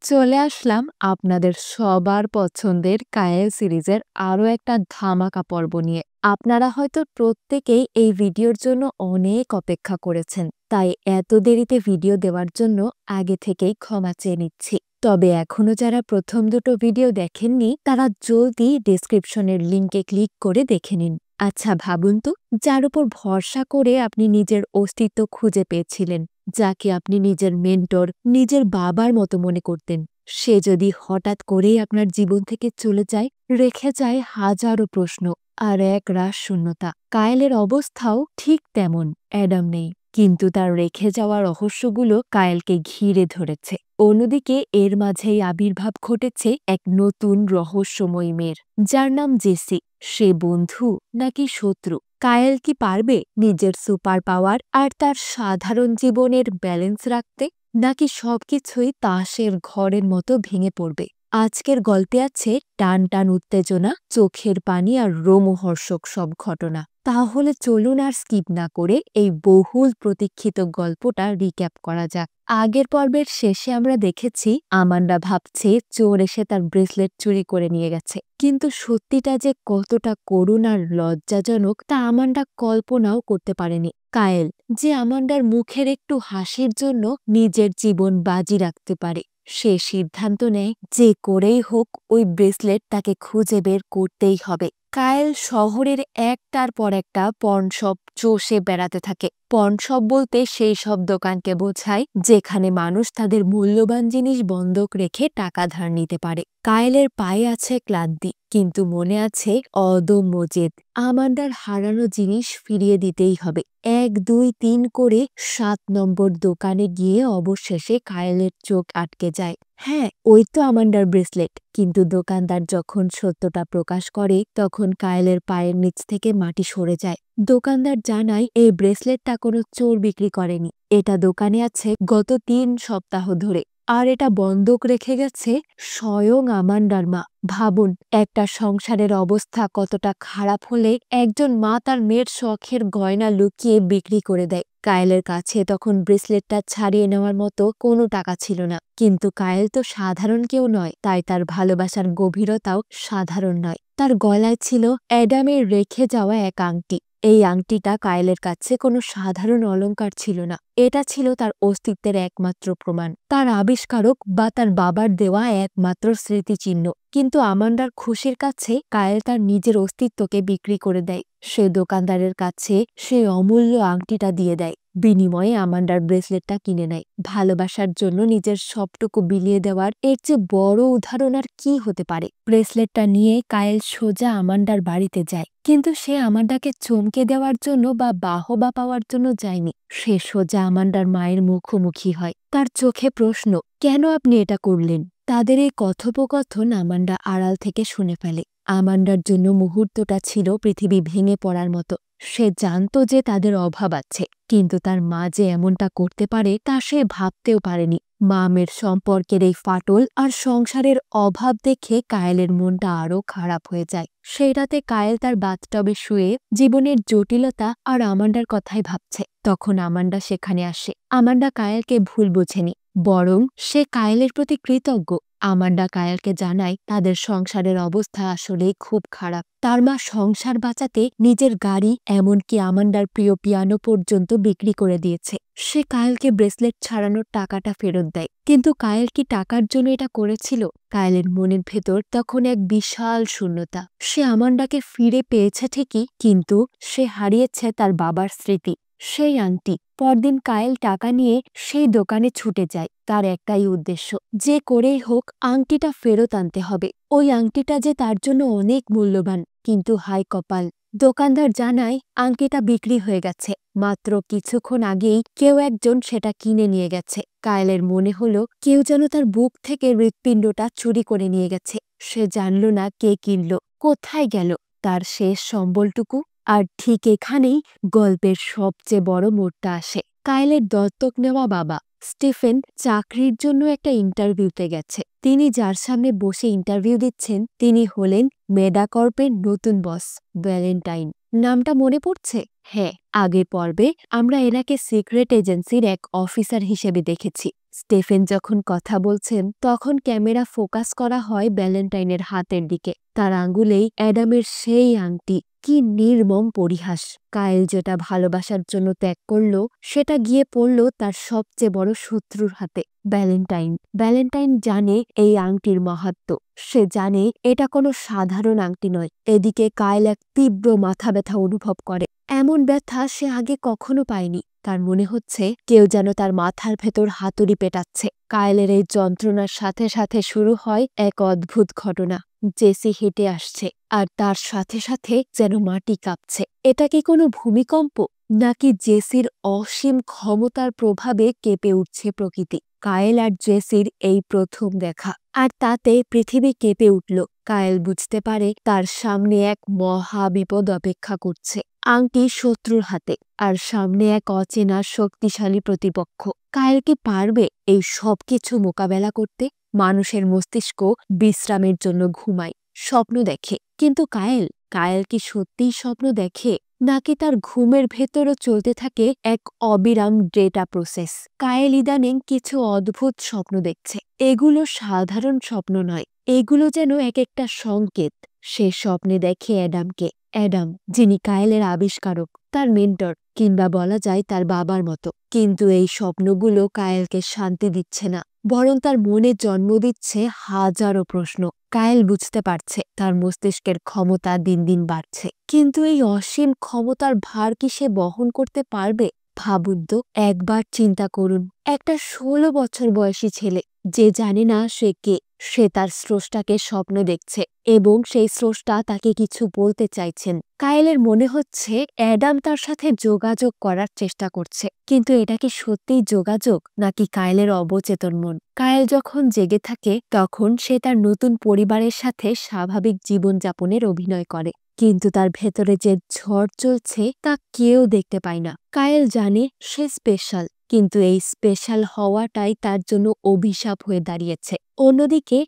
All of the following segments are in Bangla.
চলে আসলাম আপনাদের সবার পছন্দের কায়েল সিরিজের আরো একটা ধামাকা পর্ব নিয়ে। আপনারা হয়তো প্রত্যেকেই এই ভিডিওর জন্য অনেক অপেক্ষা করেছেন, তাই এত দেরিতে ভিডিও দেওয়ার জন্য আগে থেকেই ক্ষমা চেয়ে নিচ্ছি। তবে এখনো যারা প্রথম দুটো ভিডিও দেখেননি তারা জলদি ডেসক্রিপশনের লিঙ্কে ক্লিক করে দেখে নিন। আচ্ছা ভাবুন তো, যার উপর ভরসা করে আপনি নিজের অস্তিত্ব খুঁজে পেয়েছিলেন, যাকে আপনি নিজের মেন্টর, নিজের বাবার মতো মনে করতেন, সে যদি হঠাৎ করেই আপনার জীবন থেকে চলে যায়, রেখে যায় হাজারো প্রশ্ন আর এক রাশ শূন্যতা। কায়েলের অবস্থাও ঠিক তেমন। অ্যাডাম নেই, কিন্তু তার রেখে যাওয়া রহস্যগুলো কায়েলকে ঘিরে ধরেছে। অন্যদিকে এর মাঝেই আবির্ভাব ঘটেছে এক নতুন রহস্যময়ী মেয়ের, যার নাম জেসি। সে বন্ধু নাকি শত্রু? কায়েল কি পারবে নিজের সুপার পাওয়ার আর তার সাধারণ জীবনের ব্যালেন্স রাখতে, নাকি সবকিছুই তাসের ঘরের মতো ভেঙে পড়বে? আজকের গল্পে আছে টান টান উত্তেজনা, চোখের পানি আর রোমহর্ষক সব ঘটনা। তাহলে চলুন আর স্কিপ না করে এই বহুল প্রতীক্ষিত গল্পটা রিক্যাপ করা যাক। আগের পর্বের শেষে আমরা দেখেছি আমান্ডা ভাবছে চোর এসে তার ব্রেসলেট চুরি করে নিয়ে গেছে, কিন্তু সত্যিটা যে কতটা করুণ আর লজ্জাজনক তা আমান্ডা কল্পনাও করতে পারেনি। কায়েল, যে আমান্ডার মুখের একটু হাসির জন্য নিজের জীবন বাজি রাখতে পারে, সে সিদ্ধান্ত নেয় যে করেই হোক ওই ব্রেসলেট তাকে খুঁজে বের করতেই হবে। কায়েল শহরের একটার পর একটা পর্ন শপ চষে বেড়াতে থাকে। পর্ন শপ বলতে সেই সব দোকানকে বোঝায় যেখানে মানুষ তাদের মূল্যবান জিনিস বন্ধক রেখে টাকা ধার নিতে পারে। কায়েলের পায়ে আছে ক্লান্তি, কিন্তু মনে আছে অদম্য জেদ। আমান্ডার হারানো জিনিস ফিরিয়ে দিতেই হবে। ১, ২, ৩ করে ৭ নম্বর দোকানে গিয়ে অবশেষে কায়েলের চোখ আটকে যায়। হ্যাঁ, ওই তো আমান্ডার ব্রেসলেট। কিন্তু দোকানদার যখন সত্যটা প্রকাশ করে তখন কায়েলের পায়ের নিচ থেকে মাটি সরে যায়। দোকানদার জানায় এই ব্রেসলেটটা কোনো চোর বিক্রি করেনি, এটা দোকানে আছে গত ৩ সপ্তাহ ধরে, আর এটা বন্ধক রেখে গেছে স্বয়ং আমান্ডার মা। ভাবুন, একটা সংসারের অবস্থা কতটা খারাপ হলে একজন মা তার মেয়ের শখের গয়না লুকিয়ে বিক্রি করে দেয়। কায়েলের কাছে তখন ব্রেসলেটটা ছাড়িয়ে নেওয়ার মতো কোনো টাকা ছিল না, কিন্তু কায়েল তো সাধারণ কেউ নয়, তাই তার ভালোবাসার গভীরতাও সাধারণ নয়। তার গলায় ছিল অ্যাডামের রেখে যাওয়া এক আংটি। এই আংটিটা কায়েলের কাছে কোনো সাধারণ অলংকার ছিল না, এটা ছিল তার অস্তিত্বের একমাত্র প্রমাণ, তার আবিষ্কারক বা তার বাবার দেওয়া একমাত্র স্মৃতিচিহ্ন। কিন্তু আমান্ডার খুশির কাছে কায়েল তার নিজের অস্তিত্বকে বিক্রি করে দেয়। সে দোকানদারের কাছে সেই অমূল্য আংটিটা দিয়ে দেয়, বিনিময়ে আমান্ডার ব্রেসলেটটা কিনে নেয়। ভালোবাসার জন্য নিজের সবটুকু বিলিয়ে দেওয়ার এর চেয়ে বড় উদাহরণ আর কি হতে পারে? ব্রেসলেটটা নিয়ে কায়েল সোজা আমান্ডার বাড়িতে যায়, কিন্তু সে আমান্ডাকে চমকে দেওয়ার জন্য বা বাহবা পাওয়ার জন্য যায়নি। সে সোজা আমান্ডার মায়ের মুখোমুখি হয়। তার চোখে প্রশ্ন, কেন আপনি এটা করলেন? তাদের এই কথোপকথন আমান্ডা আড়াল থেকে শুনে ফেলে। আমান্ডার জন্য মুহূর্তটা ছিল পৃথিবী ভেঙে পড়ার মতো। সে জানত যে তাদের অভাব আছে, কিন্তু তার মা যে এমনটা করতে পারে তা সে ভাবতেও পারেনি। মা-মেয়ের সম্পর্কের এই ফাটল আর সংসারের অভাব দেখে কায়েলের মনটা আরও খারাপ হয়ে যায়। সেই রাতে কায়েল তার বাথটবে শুয়ে জীবনের জটিলতা আর আমান্ডার কথাই ভাবছে। তখন আমান্ডা সেখানে আসে। আমান্ডা কায়েলকে ভুল বোঝেনি, বরং সে কায়েলের প্রতি কৃতজ্ঞ। আমান্ডা কায়েলকে জানায় তাদের সংসারের অবস্থা আসলেই খুব খারাপ। তার মা সংসার বাঁচাতে নিজের গাড়ি, এমনকি আমান্ডার প্রিয় পিয়ানো পর্যন্ত বিক্রি করে দিয়েছে। সে কায়েলকে ব্রেসলেট ছাড়ানোর টাকাটা ফেরত দেয়। কিন্তু কায়েল কি টাকার জন্য এটা করেছিল? কায়েলের মনের ভেতর তখন এক বিশাল শূন্যতা। সে আমান্ডাকে ফিরে পেয়েছে ঠিকই, কিন্তু সে হারিয়েছে তার বাবার স্মৃতি, সেই আংটি। পরদিন কায়েল টাকা নিয়ে সেই দোকানে ছুটে যায়। তার একটাই উদ্দেশ্য, যে করেই হোক আংটিটা ফেরত আনতে হবে। ওই আংটিটা যে তার জন্য অনেক মূল্যবান। কিন্তু হায় কপাল, দোকানদার জানায় আংটিটা বিক্রি হয়ে গেছে। মাত্র কিছুক্ষণ আগেই কেউ একজন সেটা কিনে নিয়ে গেছে। কায়েলের মনে হলো কেউ যেন তার বুক থেকে হৃৎপিণ্ডটা চুরি করে নিয়ে গেছে। সে জানল না কে কিনল, কোথায় গেল তার শেষ সম্বলটুকু। আর ঠিক এখানেই গল্পের সবচেয়ে বড় মোড়টা আসে। কায়েলের দত্তক নেওয়া বাবা স্টিফেন চাকরির জন্য একটা ইন্টারভিউতে গেছে। তিনি যার সামনে বসে ইন্টারভিউ দিচ্ছেন তিনি হলেন মেডাকর্পের নতুন বস, ভ্যালেন্টাইন। নামটা মনে পড়ছে? হ্যাঁ, আগের পর্বে আমরা এনাকে সিক্রেট এজেন্সির এক অফিসার হিসেবে দেখেছি। স্টেফেন যখন কথা বলছেন তখন ক্যামেরা ফোকাস করা হয় ভ্যালেন্টাইনের হাতের দিকে। তার আঙ্গুলেই অ্যাডামের সেই আংটি। কি নির্মম পরিহাস! কায়েল যেটা ভালোবাসার জন্য ত্যাগ করল সেটা গিয়ে পড়ল তার সবচেয়ে বড় শত্রুর হাতে, ভ্যালেন্টাইন। ভ্যালেন্টাইন জানে এই আংটির মাহাত্ম্য। সে জানে এটা কোনো সাধারণ আংটি নয়। এদিকে কায়েল এক তীব্র মাথা ব্যথা অনুভব করে। এমন ব্যথা সে আগে কখনো পায়নি। তার মনে হচ্ছে কেউ যেন তার মাথার ভেতর হাতুড়ি পেটাচ্ছে। কায়েলের এই যন্ত্রণার সাথে সাথে শুরু হয় এক অদ্ভুত ঘটনা। জেসি হেঁটে আসছে, আর তার সাথে সাথে যেন মাটি কাঁপছে। এটা কি কোনো ভূমিকম্প, নাকি জেসির অসীম ক্ষমতার প্রভাবে কেঁপে উঠছে প্রকৃতি? কায়েল আর জেসির এই প্রথম দেখা, আর তাতে পৃথিবী কেঁপে উঠল। কায়েল বুঝতে পারে তার সামনে এক মহা বিপদ অপেক্ষা করছে। আংটি শত্রুর হাতে, আর সামনে এক অচেনা শক্তিশালী প্রতিপক্ষ। কায়েল কি পারবে এই সব কিছু মোকাবেলা করতে? মানুষের মস্তিষ্ক বিশ্রামের জন্য ঘুমায়, স্বপ্ন দেখে, কিন্তু কায়েল কি সত্যিই স্বপ্ন দেখে, নাকি তার ঘুমের ভেতরও চলতে থাকে এক অবিরাম ডেটা প্রসেস? কায়েল ইদানিং কিছু অদ্ভুত স্বপ্ন দেখছে। এগুলো সাধারণ স্বপ্ন নয়, এগুলো যেন এক একটা সংকেত। সে স্বপ্নে দেখে অ্যাডামকে, অ্যাডাম যিনি কায়েলের আবিষ্কারক, তার মেন্টর, কিংবা বলা যায় তার বাবার মতো। কিন্তু এই স্বপ্নগুলো কায়েলকে শান্তি দিচ্ছে না, বরং তার মনে জন্ম দিচ্ছে হাজারো প্রশ্ন। কায়েল বুঝতে পারছে তার মস্তিষ্কের ক্ষমতা দিন দিন বাড়ছে, কিন্তু এই অসীম ক্ষমতার ভার কি সে বহন করতে পারবে? ভাবুন তো, একবার চিন্তা করুন, একটা 16 বছর বয়সী ছেলে যে জানে না সে কে, সে তার স্রষ্টাকে স্বপ্ন দেখছে এবং সেই স্রষ্টা তাকে কিছু বলতে চাইছেন। কায়েলের মনে হচ্ছে অ্যাডাম তার সাথে যোগাযোগ করার চেষ্টা করছে, কিন্তু এটা কি সত্যিই যোগাযোগ, নাকি কায়েলের অবচেতন মন? কায়েল যখন জেগে থাকে তখন সে তার নতুন পরিবারের সাথে স্বাভাবিক জীবনযাপনের অভিনয় করে, কিন্তু তার ভেতরে যে ঝড় চলছে তা কেউ দেখতে পায় না। কায়েল জানে সে স্পেশাল, কিন্তু এই স্পেশাল হওয়াটাই তার জন্য অভিশাপ হয়ে দাঁড়িয়েছে। অন্যদিকে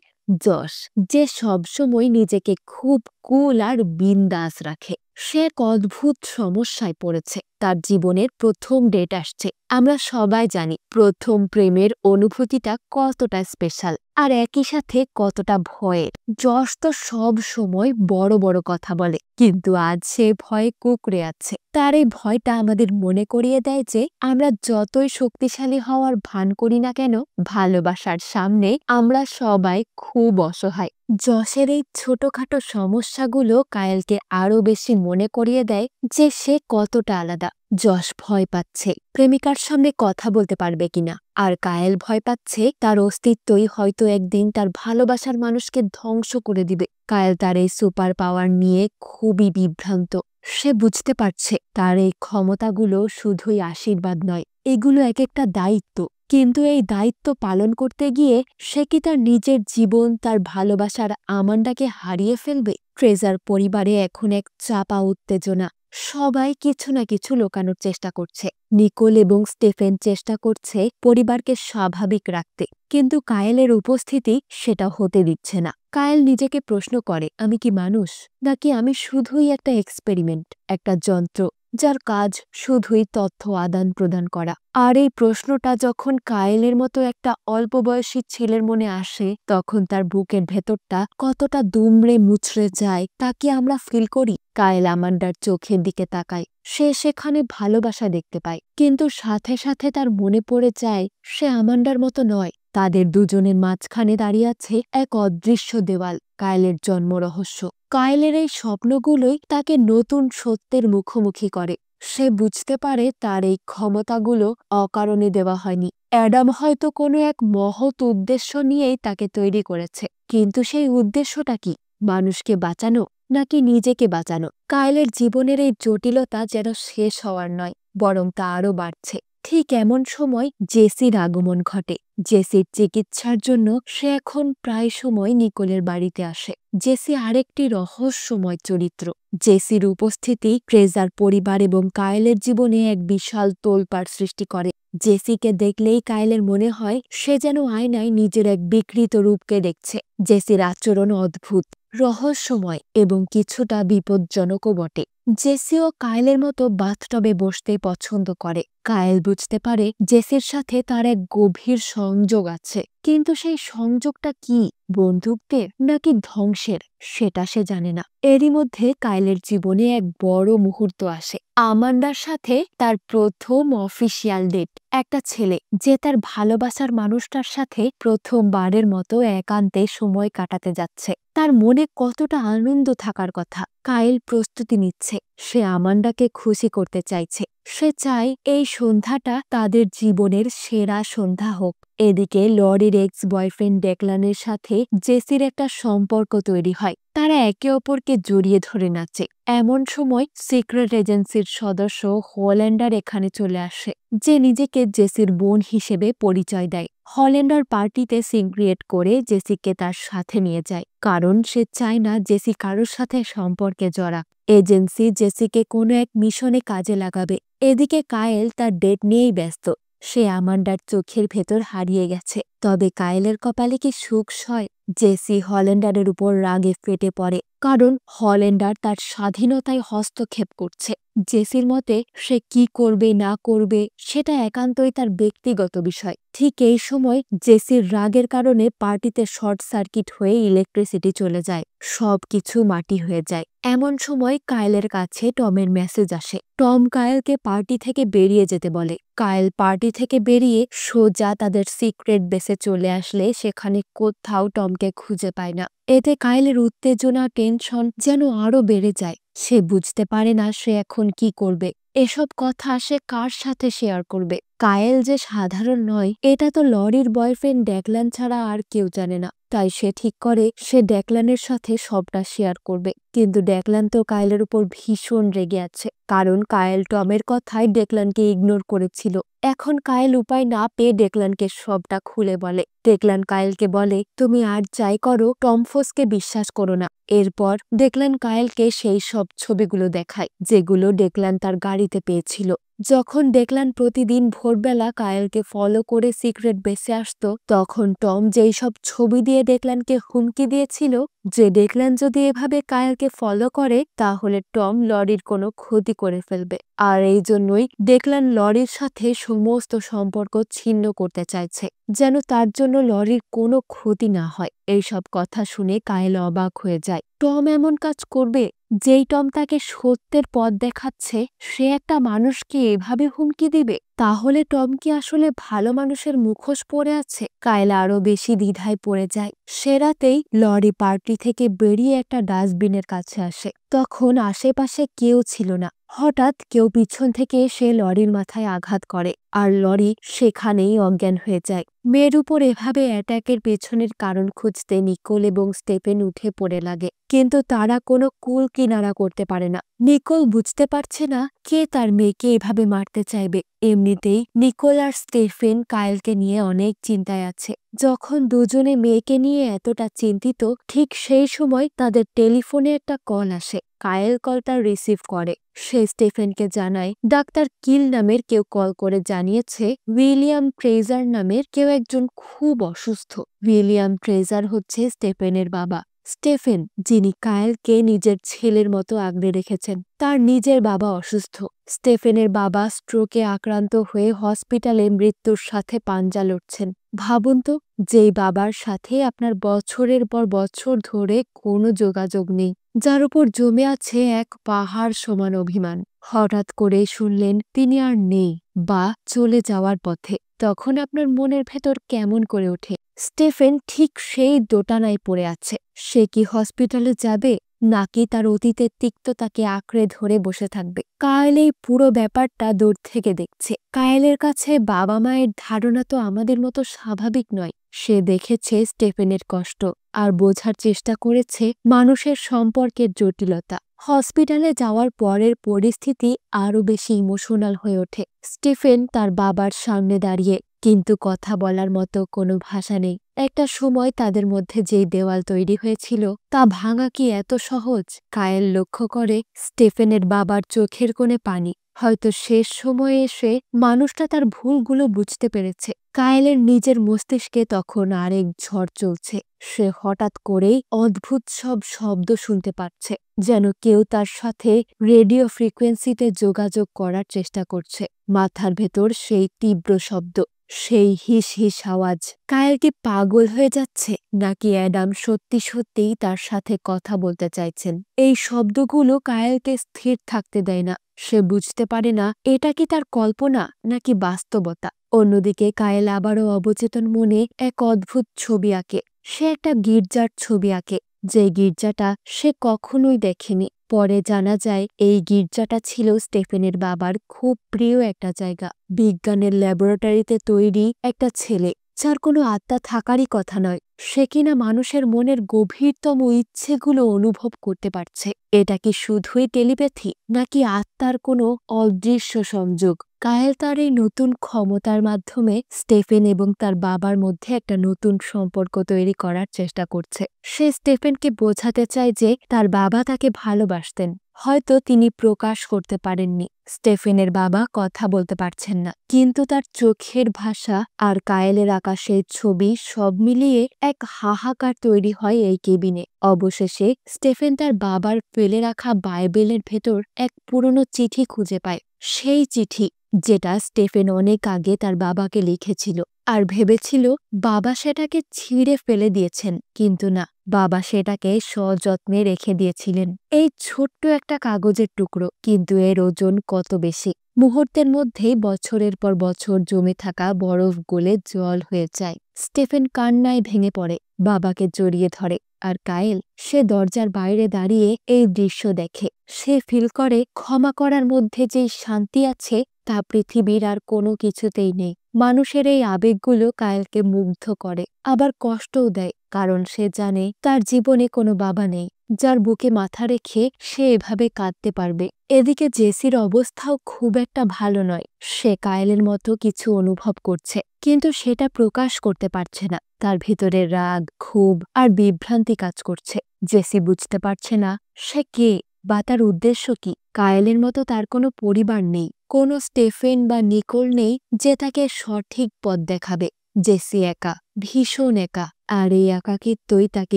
যশ, যে সবসময় নিজেকে খুব কুল আর বিন্দাস রাখে, সে এক অদ্ভুত সমস্যায় পড়েছে। তার জীবনের প্রথম ডেট আসছে। আমরা সবাই জানি প্রথম প্রেমের অনুভূতিটা কতটা স্পেশাল, আর একই সাথে কতটা ভয়ের। যশ তো সব সময় বড় বড় কথা বলে, কিন্তু আজ সে ভয়ে কুঁকড়ে আছে। তার এই ভয়টা আমাদের মনে করিয়ে দেয় যে আমরা যতই শক্তিশালী হওয়ার ভান করি না কেন, ভালোবাসার সামনে আমরা সবাই খুব অসহায়। যশের এই ছোটখাটো সমস্যাগুলো কায়েলকে আরো বেশি মনে করিয়ে দেয় যে সে কতটা আলাদা। যশ ভয় পাচ্ছে প্রেমিকার সামনে কথা বলতে পারবে কিনা, আর কায়েল ভয় পাচ্ছে তার অস্তিত্বই হয়তো একদিন তার ভালোবাসার মানুষকে ধ্বংস করে দিবে। কায়েল তার এই সুপার পাওয়ার নিয়ে খুবই বিভ্রান্ত। সে বুঝতে পারছে তার এই ক্ষমতাগুলো শুধুই আশীর্বাদ নয়, এগুলো এক একটা দায়িত্ব। কিন্তু এই দায়িত্ব পালন করতে গিয়ে সে কি তার নিজের জীবন, তার ভালোবাসার আমান্ডাকে হারিয়ে ফেলবে? ট্রেজার পরিবারে এখন এক চাপা উত্তেজনা। সবাই কিছু না কিছু লুকানোর চেষ্টা করছে। নিকোল এবং স্টেফেন চেষ্টা করছে পরিবারকে স্বাভাবিক রাখতে, কিন্তু কায়েলের উপস্থিতি সেটা হতে দিচ্ছে না। কায়েল নিজেকে প্রশ্ন করে, আমি কি মানুষ, নাকি আমি শুধুই একটা এক্সপেরিমেন্ট, একটা যন্ত্র যার কাজ শুধুই তথ্য আদান প্রদান করা? আর এই প্রশ্নটা যখন কায়েলের মতো একটা অল্প বয়সী ছেলের মনে আসে, তখন তার বুকের ভেতরটা কতটা দুমড়ে মুচড়ে যায় তা কি আমরা ফিল করি? কায়েল আমান্ডার চোখের দিকে তাকায়। সে সেখানে ভালোবাসা দেখতে পায়, কিন্তু সাথে সাথে তার মনে পড়ে যায় সে আমান্ডার মতো নয়। তাদের দুজনের মাঝখানে দাঁড়িয়ে আছে এক অদৃশ্য দেওয়াল, কায়েলের জন্ম রহস্য। কায়েলের এই স্বপ্নগুলোই তাকে নতুন সত্যের মুখোমুখি করে। সে বুঝতে পারে তার এই ক্ষমতাগুলো অকারণে দেওয়া হয়নি। অ্যাডাম হয়তো কোনো এক মহৎ উদ্দেশ্য নিয়েই তাকে তৈরি করেছে, কিন্তু সেই উদ্দেশ্যটা কি? মানুষকে বাঁচানো, নাকি নিজেকে বাঁচানো? কায়েলের জীবনের এই জটিলতা যেন শেষ হওয়ার নয়, বরং তা আরও বাড়ছে। ঠিক এমন সময় জেসির আগমন ঘটে। জেসির চিকিৎসার জন্য সে এখন প্রায় সময় নিকোলের বাড়িতে আসে। জেসি আরেকটি রহস্যময় চরিত্র। জেসির উপস্থিতি ট্রেজার পরিবার এবং কায়েলের জীবনে এক বিশাল তোলপাড় সৃষ্টি করে। জেসিকে দেখলেই কায়েলের মনে হয় সে যেন আয়নায় নিজের এক বিকৃত রূপকে দেখছে। জেসির আচরণ অদ্ভুত, রহস্যময় এবং কিছুটা বিপজ্জনকও বটে। জেসিও কায়েলের মতো বাথটবে বসতেই পছন্দ করে। কায়েল বুঝতে পারে জেসির সাথে তার এক গভীর সংযোগ আছে, কিন্তু সেই সংযোগটা কি, বন্ধুত্বের নাকি ধ্বংসের, সেটা সে জানে না। এরই মধ্যে কায়েলের জীবনে এক বড় মুহূর্ত আসে। আমান্ডার সাথে তার প্রথম অফিসিয়াল ডেট। একটা ছেলে যে তার ভালোবাসার মানুষটার সাথে প্রথমবারের মতো একান্তে সময় কাটাতে যাচ্ছে, তার মনে কতটা আনন্দ থাকার কথা। কায়েল প্রস্তুতি নিচ্ছে, সে আমান্ডাকে খুশি করতে চাইছে। সে চায় এই সন্ধ্যাটা তাদের জীবনের সেরা সন্ধ্যা হোক। এদিকে লরির এক্স বয়ফ্রেন্ড ডেকলানের সাথে জেসির একটা সম্পর্ক তৈরি হয়। তারা একে অপরকে জড়িয়ে ধরে নাচে। এমন সময় সিক্রেট এজেন্সির সদস্য হল্যান্ডার এখানে চলে আসে, যে নিজেকে জেসির বোন হিসেবে পরিচয় দেয়। হল্যান্ডার পার্টিতে সিন ক্রিয়েট করে জেসিকে তার সাথে নিয়ে যায়, কারণ সে চায় না জেসি কারোর সাথে সম্পর্কে জড়াক। এজেন্সি জেসিকে কোনো এক মিশনে কাজে লাগাবে। এদিকে কায়েল তার ডেট নিয়েই ব্যস্ত। সে আমান্ডার চোখের ভেতর হারিয়ে গেছে। তবে কায়েলের কপালে কি সুখ সয়? জেসি হল্যান্ডারের উপর রাগে ফেটে পড়ে, কারণ হল্যান্ডার তার স্বাধীনতায় হস্তক্ষেপ করছে। জেসির মতে সে কি করবে না করবে সেটা একান্তই তার ব্যক্তিগত বিষয়। ঠিক এই সময় জেসির রাগের কারণে পার্টিতে শর্ট সার্কিট হয়ে ইলেকট্রিসিটি চলে যায়, সবকিছু মাটি হয়ে যায়। এমন সময় কায়েলের কাছে টমের মেসেজ আসে। টম কায়েলকে পার্টি থেকে বেরিয়ে যেতে বলে। কায়েল পার্টি থেকে বেরিয়ে সোজা তাদের সিক্রেট বেসে চলে আসলে সেখানে কোথাও টমকে খুঁজে পায় না। এতে কায়েলের উত্তেজনা, টেনশন যেন আরো বেড়ে যায়। সে বুঝতে পারে না সে এখন কি করবে। এসব কথা সে কার সাথে শেয়ার করবে? কায়েল যে সাধারণ নয় এটা তো লরির বয়ফ্রেন্ড ডেকলান ছাড়া আর কেউ জানে না। তাই সে ঠিক করে সে ডেকলানের সাথে সবটা শেয়ার করবে। কিন্তু ডেকলান তো কায়েলের উপর ভীষণ রেগে আছে, কারণ কায়েল টমের কথায় ডেকলানকে ইগনোর করেছিল। এখন কায়েল উপায় না পেয়ে ডেকলানকে সবটা খুলে বলে। ডেকলান কায়েলকে বলে, তুমি আর যাই করো টম ফোসকে বিশ্বাস করো না। এরপর ডেকলান কায়েলকে সেই সব ছবিগুলো দেখায় যেগুলো ডেকলান তার গাড়িতে পেয়েছিল। যখন ডেকলান প্রতিদিন ভোরবেলা কায়েলকে ফলো করে সিক্রেট বেসে আসতো, তখন টম যেই সব ছবি দিয়ে ডেকলানকে হুমকি দিয়েছিল যে ডেকলান যদি এভাবে কায়েলকে ফলো করে তাহলে টম লরির কোনো ক্ষতি করে ফেলবে। আর এই জন্যই ডেকলান লরির সাথে সমস্ত সম্পর্ক ছিন্ন করতে চাইছে, যেন তার জন্য লরির কোনো ক্ষতি না হয়। এইসব কথা শুনে কায়েল অবাক হয়ে যায়। টম এমন কাজ করবে? যেই টম তাকে সত্যের পথ দেখাচ্ছে সে একটা মানুষকে এভাবে হুমকি দিবে? তাহলে টম কি আসলে ভালো মানুষের মুখোশ পরে আছে? কায়েল আরো বেশি দ্বিধায় পড়ে যায়। সে রাতেই লরি পার্টি থেকে বেরিয়ে একটা ডাস্টবিনের কাছে আসে। তখন আশেপাশে কেউ ছিল না। হঠাৎ কেউ পিছন থেকে এসে লরির মাথায় আঘাত করে, আর লরি সেখানেই অজ্ঞান হয়ে যায়। মেয়ের উপর এভাবে অ্যাটাকের পেছনের কারণ খুঁজতে নিকোল এবং স্টেফেন উঠে পড়ে লাগে, কিন্তু তারা কোনো কুল কিনারা করতে পারে না। নিকোল বুঝতে পারছে না কে তার মেয়েকে এভাবে মারতে চাইবে। এমনিতেই নিকোল আর স্টেফেন কায়েলকে নিয়ে অনেক চিন্তায় আছে। যখন দুজনে মেয়েকে নিয়ে এতটা চিন্তিত, ঠিক সেই সময় তাদের টেলিফোনে একটা কল আসে। কায়েল কলটা রিসিভ করে। সে স্টেফেনকে জানায় ডাক্তার কিল নামের কেউ কল করে জানিয়েছে উইলিয়াম ট্রেজার নামের কেউ একজন খুব অসুস্থ। উইলিয়াম ট্রেজার হচ্ছে স্টেফেনের বাবা। স্টেফেন, যিনি কায়েলকে নিজের ছেলের মতো আগলে রেখেছেন, তার নিজের বাবা অসুস্থ। স্টেফেনের বাবা স্ট্রোকে আক্রান্ত হয়ে হসপিটালে মৃত্যুর সাথে পাঞ্জা লড়ছেন। ভাবুন তো, যেই বাবার সাথে আপনার বছরের পর বছর ধরে কোনো যোগাযোগ নেই, যার উপর জমে আছে এক পাহাড় সমান অভিমান, হঠাৎ করে শুনলেন তিনি আর নেই বা চলে যাওয়ার পথে, তখন আপনার মনের ভেতর কেমন করে ওঠে? স্টেফেন ঠিক সেই দোটানায় পড়ে আছে। সে কি হসপিটালে যাবে, নাকি তার অতীতের তিক্ততাকে আঁকড়ে ধরে বসে থাকবে? কায়েল এই পুরো ব্যাপারটা দূর থেকে দেখছে। কায়েলের কাছে বাবা মায়ের ধারণা তো আমাদের মতো স্বাভাবিক নয়। সে দেখেছে স্টেফেনের কষ্ট আর বোঝার চেষ্টা করেছে মানুষের সম্পর্কের জটিলতা। হসপিটালে যাওয়ার পরের পরিস্থিতি আরো বেশি ইমোশনাল হয়ে ওঠে। স্টিফেন তার বাবার সামনে দাঁড়িয়ে, কিন্তু কথা বলার মতো কোনো ভাষা নেই। একটা সময় তাদের মধ্যে যেই দেওয়াল তৈরি হয়েছিল তা ভাঙা কি এত সহজ? কায়েল লক্ষ্য করে স্টেফেনের বাবার চোখের কোণে পানি। হয়তো শেষ সময়ে এসে মানুষটা তার ভুলগুলো বুঝতে পেরেছে। কায়েলের নিজের মস্তিষ্কে তখন আরেক ঝড় চলছে। সে হঠাৎ করেই অদ্ভুত সব শব্দ শুনতে পাচ্ছে, যেন কেউ তার সাথে রেডিও ফ্রিকোয়েন্সিতে যোগাযোগ করার চেষ্টা করছে। মাথার ভেতর সেই তীব্র শব্দ, সেই হিস হিস আওয়াজ। কায়েল কি পাগল হয়ে যাচ্ছে, নাকি অ্যাডাম সত্যি সত্যিই তার সাথে কথা বলতে চাইছেন? এই শব্দগুলো কায়েলকে স্থির থাকতে দেয় না। সে বুঝতে পারে না এটা কি তার কল্পনা নাকি বাস্তবতা। অন্যদিকে কায়েল আবারও অবচেতন মনে এক অদ্ভুত ছবি আঁকে। সে একটা গির্জার ছবি আঁকে, যে গির্জাটা সে কখনোই দেখেনি। পরে জানা যায় এই গির্জাটা ছিল স্টেফেনের বাবার খুব প্রিয় একটা জায়গা। বিজ্ঞানের ল্যাবরেটরিতে তৈরি একটা ছেলে, যার কোনো আত্মা থাকারই কথা নয়। সে কিনা মানুষের মনের গভীরতম ইচ্ছেগুলো অনুভব করতে পারছে। এটা কি শুধুই টেলিপ্যাথি, নাকি আত্মার কোনো অদৃশ্য সংযোগ? কায়েল তার এই নতুন ক্ষমতার মাধ্যমে স্টেফেন এবং তার বাবার মধ্যে একটা নতুন সম্পর্ক তৈরি করার চেষ্টা করছে। সে স্টেফেনকে বোঝাতে চায় যে তার বাবা তাকে ভালোবাসতেন, হয়তো তিনি প্রকাশ করতে পারেননি। স্টেফেনের বাবা কথা বলতে পারছেন না, কিন্তু তার চোখের ভাষা আর কায়েলের আকাশের ছবি সব মিলিয়ে এক হাহাকার তৈরি হয় এই কেবিনে। অবশেষে স্টেফেন তার বাবার ফেলে রাখা বাইবেলের ভেতর এক পুরনো চিঠি খুঁজে পায়। সেই চিঠি যেটা স্টেফেন অনেক আগে তার বাবাকে লিখেছিল, আর ভেবেছিল বাবা সেটাকে ছিঁড়ে ফেলে দিয়েছেন। কিন্তু না, বাবা সেটাকে সযত্নে রেখে দিয়েছিলেন। এই ছোট্ট একটা কাগজের টুকরো, কিন্তু এর ওজন কত বেশি! মুহূর্তের মধ্যেই বছরের পর বছর জমে থাকা বরফ গলে জল হয়ে যায়। স্টেফেন কান্নায় ভেঙে পড়ে, বাবাকে জড়িয়ে ধরে। আর কায়েল, সে দরজার বাইরে দাঁড়িয়ে এই দৃশ্য দেখে। সে ফিল করে ক্ষমা করার মধ্যে যেই শান্তি আছে তা পৃথিবীর আর কোনো কিছুতেই নেই। মানুষের এই আবেগগুলো কায়েলকে মুগ্ধ করে, আবার কষ্টও দেয়, কারণ সে জানে তার জীবনে কোনো বাবা নেই যার বুকে মাথা রেখে সে এভাবে কাঁদতে পারবে। এদিকে জেসির অবস্থাও খুব একটা ভালো নয়। সে কায়েলের মতো কিছু অনুভব করছে, কিন্তু সেটা প্রকাশ করতে পারছে না। তার ভিতরে রাগ, ক্ষোভ আর বিভ্রান্তি কাজ করছে। জেসি বুঝতে পারছে না সে কে বা তার উদ্দেশ্য কি। কায়েলের মতো তার কোনো পরিবার নেই, কোনো স্টেফেন বা নিকোল নেই যে তাকে সঠিক পথ দেখাবে। জেসি একা, ভীষণ একা, আর এই একাকিত্বই তাকে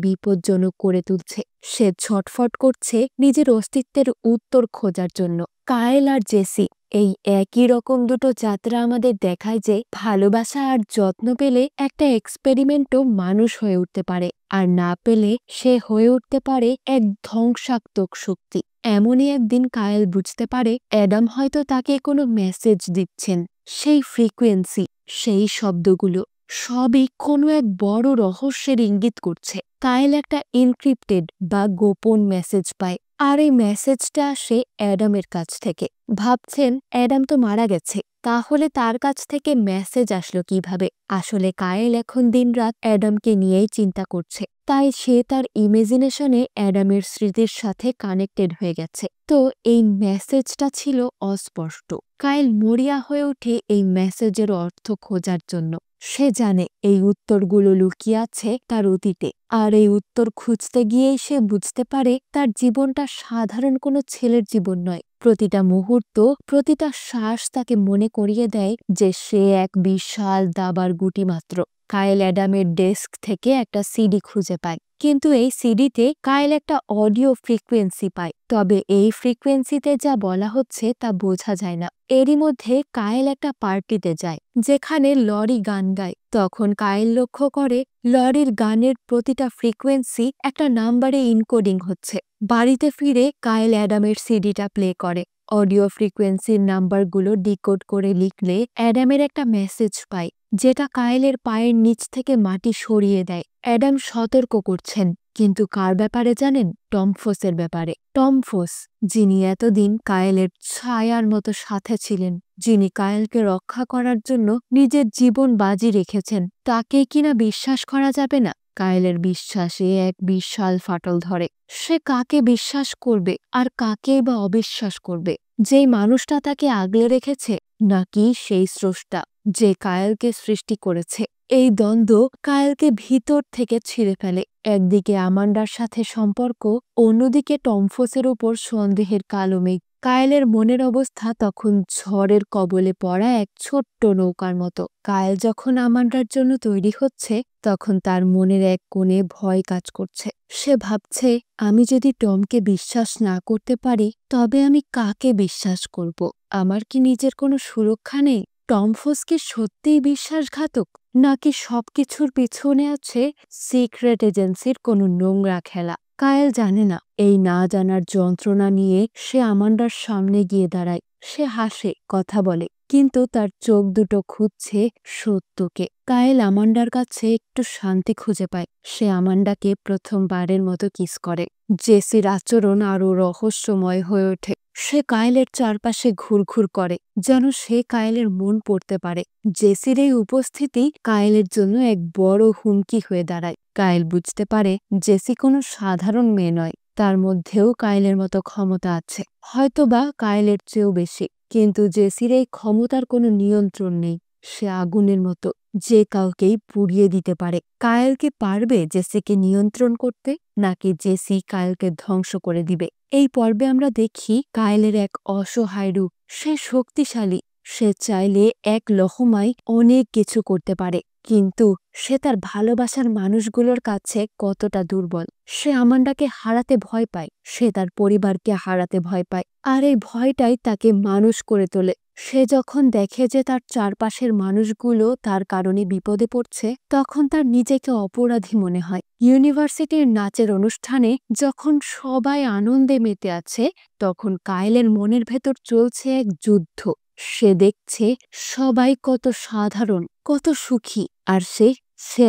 বিপজ্জনক করে তুলছে। সে ছটফট করছে নিজের অস্তিত্বের উত্তর খোঁজার জন্য। কায়েল আর জেসি, এই একই রকম দুটো যাত্রা আমাদের দেখায় যে ভালোবাসা আর যত্ন পেলে একটা এক্সপেরিমেন্টও মানুষ হয়ে উঠতে পারে, আর না পেলে সে হয়ে উঠতে পারে এক ধ্বংসাত্মক শক্তি। এমনই একদিন কায়েল বুঝতে পারে অ্যাডাম হয়তো তাকে কোনো মেসেজ দিচ্ছেন। সেই ফ্রিকোয়েন্সি, সেই শব্দগুলো সবই কোনো এক বড় রহস্যের ইঙ্গিত করছে। কায়েল একটা এনক্রিপ্টেড বা গোপন মেসেজ পায়, আর এই মেসেজটা আসে অ্যাডামের কাছ থেকে। ভাবছেন অ্যাডাম তো মারা গেছে, তাহলে তার কাছ থেকে মেসেজ আসলো কিভাবে? আসলে কায়েল এখন দিনরাত অ্যাডামকে নিয়েই চিন্তা করছে, তাই সে তার ইমেজিনেশনে অ্যাডামের স্মৃতির সাথে কানেক্টেড হয়ে গেছে। তো এই মেসেজটা ছিল অস্পষ্ট। কায়েল মরিয়া হয়ে ওঠে এই মেসেজের অর্থ খোঁজার জন্য। সে জানে এই উত্তরগুলো লুকিয়ে আছে তার অতীতে, আর এই উত্তর খুঁজতে গিয়েই সে বুঝতে পারে তার জীবনটা সাধারণ কোনো ছেলের জীবন নয়। প্রতিটা মুহূর্ত, প্রতিটা শ্বাস তাকে মনে করিয়ে দেয় যে সে এক বিশাল দাবার গুটি মাত্র। কায়েল অ্যাডামের ডেস্ক থেকে একটা সিডি খুঁজে পায়, কিন্তু এই সিডিতে কায়েল একটা অডিও ফ্রিকোয়েন্সি পায়। তবে এই ফ্রিকোয়েন্সিতে যা বলা হচ্ছে তা বোঝা যায় না। এরই মধ্যে কায়েল একটা পার্টিতে যায় যেখানে লরি গান গায়। তখন কায়েল লক্ষ্য করে লরির গানের প্রতিটা ফ্রিকোয়েন্সি একটা নাম্বারে ইনকোডিং হচ্ছে। বাড়িতে ফিরে কায়েল অ্যাডামের সিডিটা প্লে করে। অডিও ফ্রিকোয়েন্সির নাম্বারগুলো ডিকোড করে লিখলে অ্যাডামের একটা মেসেজ পায়, যেটা কায়েলের পায়ের নিচ থেকে মাটি সরিয়ে দেয়। অ্যাডাম সতর্ক করছেন, কিন্তু কার ব্যাপারে জানেন? টমফোসের ব্যাপারে। টমফোস, যিনি এতদিন কায়েলের ছায়ার মতো সাথে ছিলেন, যিনি কায়েলকে রক্ষা করার জন্য নিজের জীবন বাজি রেখেছেন, তাকে কিনা বিশ্বাস করা যাবে না। কায়েলের বিশ্বাসে এক বিশাল ফাটল ধরে। সে কাকে বিশ্বাস করবে আর কাকেই বা অবিশ্বাস করবে? যেই মানুষটা তাকে আগলে রেখেছে, নাকি সেই স্রষ্টা যে কায়েলকে সৃষ্টি করেছে? এই দ্বন্দ্ব কায়েলকে ভিতর থেকে ছিঁড়ে ফেলে। একদিকে আমান্ডার সাথে সম্পর্ক, অন্যদিকে টমফোসের উপর সন্দেহের কালো মেঘ। কায়েলের মনের অবস্থা তখন ঝড়ের কবলে পড়া এক ছোট্ট নৌকার মতো। কায়েল যখন আমান্ডার জন্য তৈরি হচ্ছে, তখন তার মনের এক কোণে ভয় কাজ করছে। সে ভাবছে, আমি যদি টমকে বিশ্বাস না করতে পারি, তবে আমি কাকে বিশ্বাস করব? আমার কি নিজের কোনো সুরক্ষা নেই? টমফোস কি সত্যিই বিশ্বাসঘাতক, নাকি সবকিছুর পিছনে আছে সিক্রেট এজেন্সির কোনো নোংরা খেলা? কায়েল জানে না। এই না জানার যন্ত্রণা নিয়ে সে আমান্ডার সামনে গিয়ে দাঁড়ায়। সে হাসে, কথা বলে, কিন্তু তার চোখ দুটো খুঁজছে সত্যকে। কায়েল আমান্ডার কাছে একটু শান্তি খুঁজে পায়। সে আমান্ডাকে প্রথমবারের মতো কিস করে। জেসির আচরণ আরো রহস্যময় হয়ে ওঠে। সে কায়েলের চারপাশে ঘুরঘুর করে, যেন সে কায়েলের মন পড়তে পারে। জেসির এই উপস্থিতি কায়েলের জন্য এক বড় হুমকি হয়ে দাঁড়ায়। কায়েল বুঝতে পারে জেসি কোনো সাধারণ মেয়ে নয়। তার মধ্যেও কায়েলের মতো ক্ষমতা আছে, হয়তোবা কায়েলের চেয়েও বেশি। কিন্তু জেসির এই ক্ষমতার কোনো নিয়ন্ত্রণ নেই। সে আগুনের মতো, যে কাউকেই পুড়িয়ে দিতে পারে। কায়েল কি পারবে জেসিকে নিয়ন্ত্রণ করতে, নাকি জেসি কায়েলকে ধ্বংস করে দিবে? এই পর্বে আমরা দেখি কায়েলের এক অসহায় রূপ। সে শক্তিশালী, সে চাইলে এক লহমায় অনেক কিছু করতে পারে, কিন্তু সে তার ভালোবাসার মানুষগুলোর কাছে কতটা দুর্বল। সে আমান্ডাকে হারাতে ভয় পায়, সে তার পরিবারকে হারাতে ভয় পায়, আর এই ভয়টাই তাকে মানুষ করে তোলে। সে যখন দেখে যে তার চারপাশের মানুষগুলো তার কারণে বিপদে পড়ছে, তখন তার নিজেকে অপরাধী মনে হয়। ইউনিভার্সিটির নাচের অনুষ্ঠানে যখন সবাই আনন্দে মেতে আছে, তখন কায়েলের মনের ভেতর চলছে এক যুদ্ধ। সে দেখছে সবাই কত সাধারণ, কত সুখী, আর সে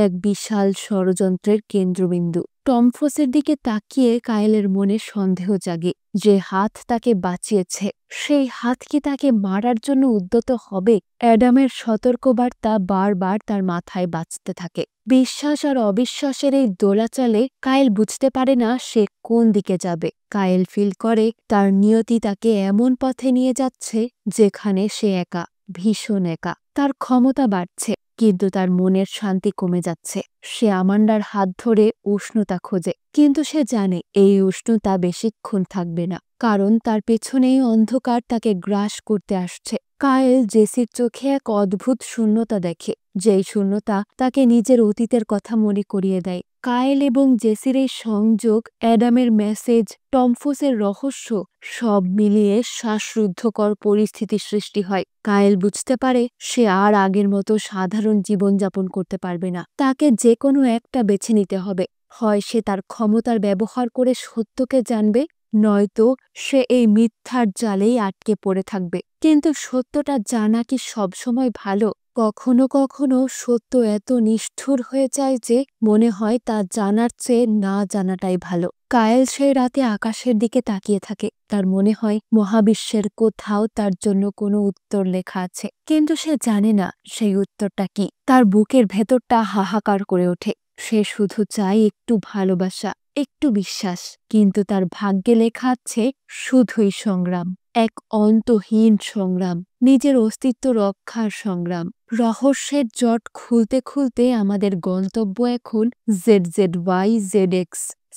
এক বিশাল ষড়যন্ত্রের কেন্দ্রবিন্দু। টমফোসের দিকে তাকিয়ে কায়েলের মনে সন্দেহ জাগে। যে হাত তাকে বাঁচিয়েছে, সেই হাত কি তাকে মারার জন্য উদ্যত হবে? অ্যাডামের সতর্কবার্তা বারবার তার মাথায় বাজতে থাকে। বিশ্বাস আর অবিশ্বাসের এই দোলাচলে কায়েল বুঝতে পারে না সে কোন দিকে যাবে। কায়েল ফিল করে তার নিয়তি তাকে এমন পথে নিয়ে যাচ্ছে যেখানে সে একা, ভীষণ একা। তার ক্ষমতা বাড়ছে, কিন্তু তার মনের শান্তি কমে যাচ্ছে। সে আমান্ডার হাত ধরে উষ্ণতা খোঁজে, কিন্তু সে জানে এই উষ্ণতা বেশিক্ষণ থাকবে না, কারণ তার পেছনেই অন্ধকার তাকে গ্রাস করতে আসছে। কায়েল জেসির চোখে এক অদ্ভুত শূন্যতা দেখে, যেই শূন্যতা তাকে নিজের অতীতের কথা মনে করিয়ে দেয়। কায়েল এবং জেসির এই সংযোগ, অ্যাডামের মেসেজ, টমফোসের রহস্য, সব মিলিয়ে শ্বাসরুদ্ধকর পরিস্থিতির সৃষ্টি হয়। কায়েল বুঝতে পারে সে আর আগের মতো সাধারণ জীবনযাপন করতে পারবে না। তাকে যে কোনো একটা বেছে নিতে হবে। হয় সে তার ক্ষমতার ব্যবহার করে সত্যকে জানবে, নয়তো সে এই মিথ্যার জালেই আটকে পড়ে থাকবে। কিন্তু সত্যটা জানা কি সবসময় ভালো? কখনো কখনো সত্য এত নিষ্ঠুর হয়ে যায় যে মনে হয় তা জানার চেয়ে না জানাটাই ভালো। কায়েল সেই রাতে আকাশের দিকে তাকিয়ে থাকে। তার মনে হয় মহাবিশ্বের কোথাও তার জন্য কোনো উত্তর লেখা আছে, কিন্তু সে জানে না সেই উত্তরটা কি। তার বুকের ভেতরটা হাহাকার করে ওঠে। সে শুধু চায় একটু ভালোবাসা, একটু বিশ্বাস, কিন্তু তার ভাগ্যে লেখা আছে শুধুই সংগ্রাম, এক অন্তহীন সংগ্রাম, নিজের অস্তিত্ব রক্ষার সংগ্রাম। রহস্যের জট খুলতে খুলতে আমাদের গন্তব্য এখন ZZYZX,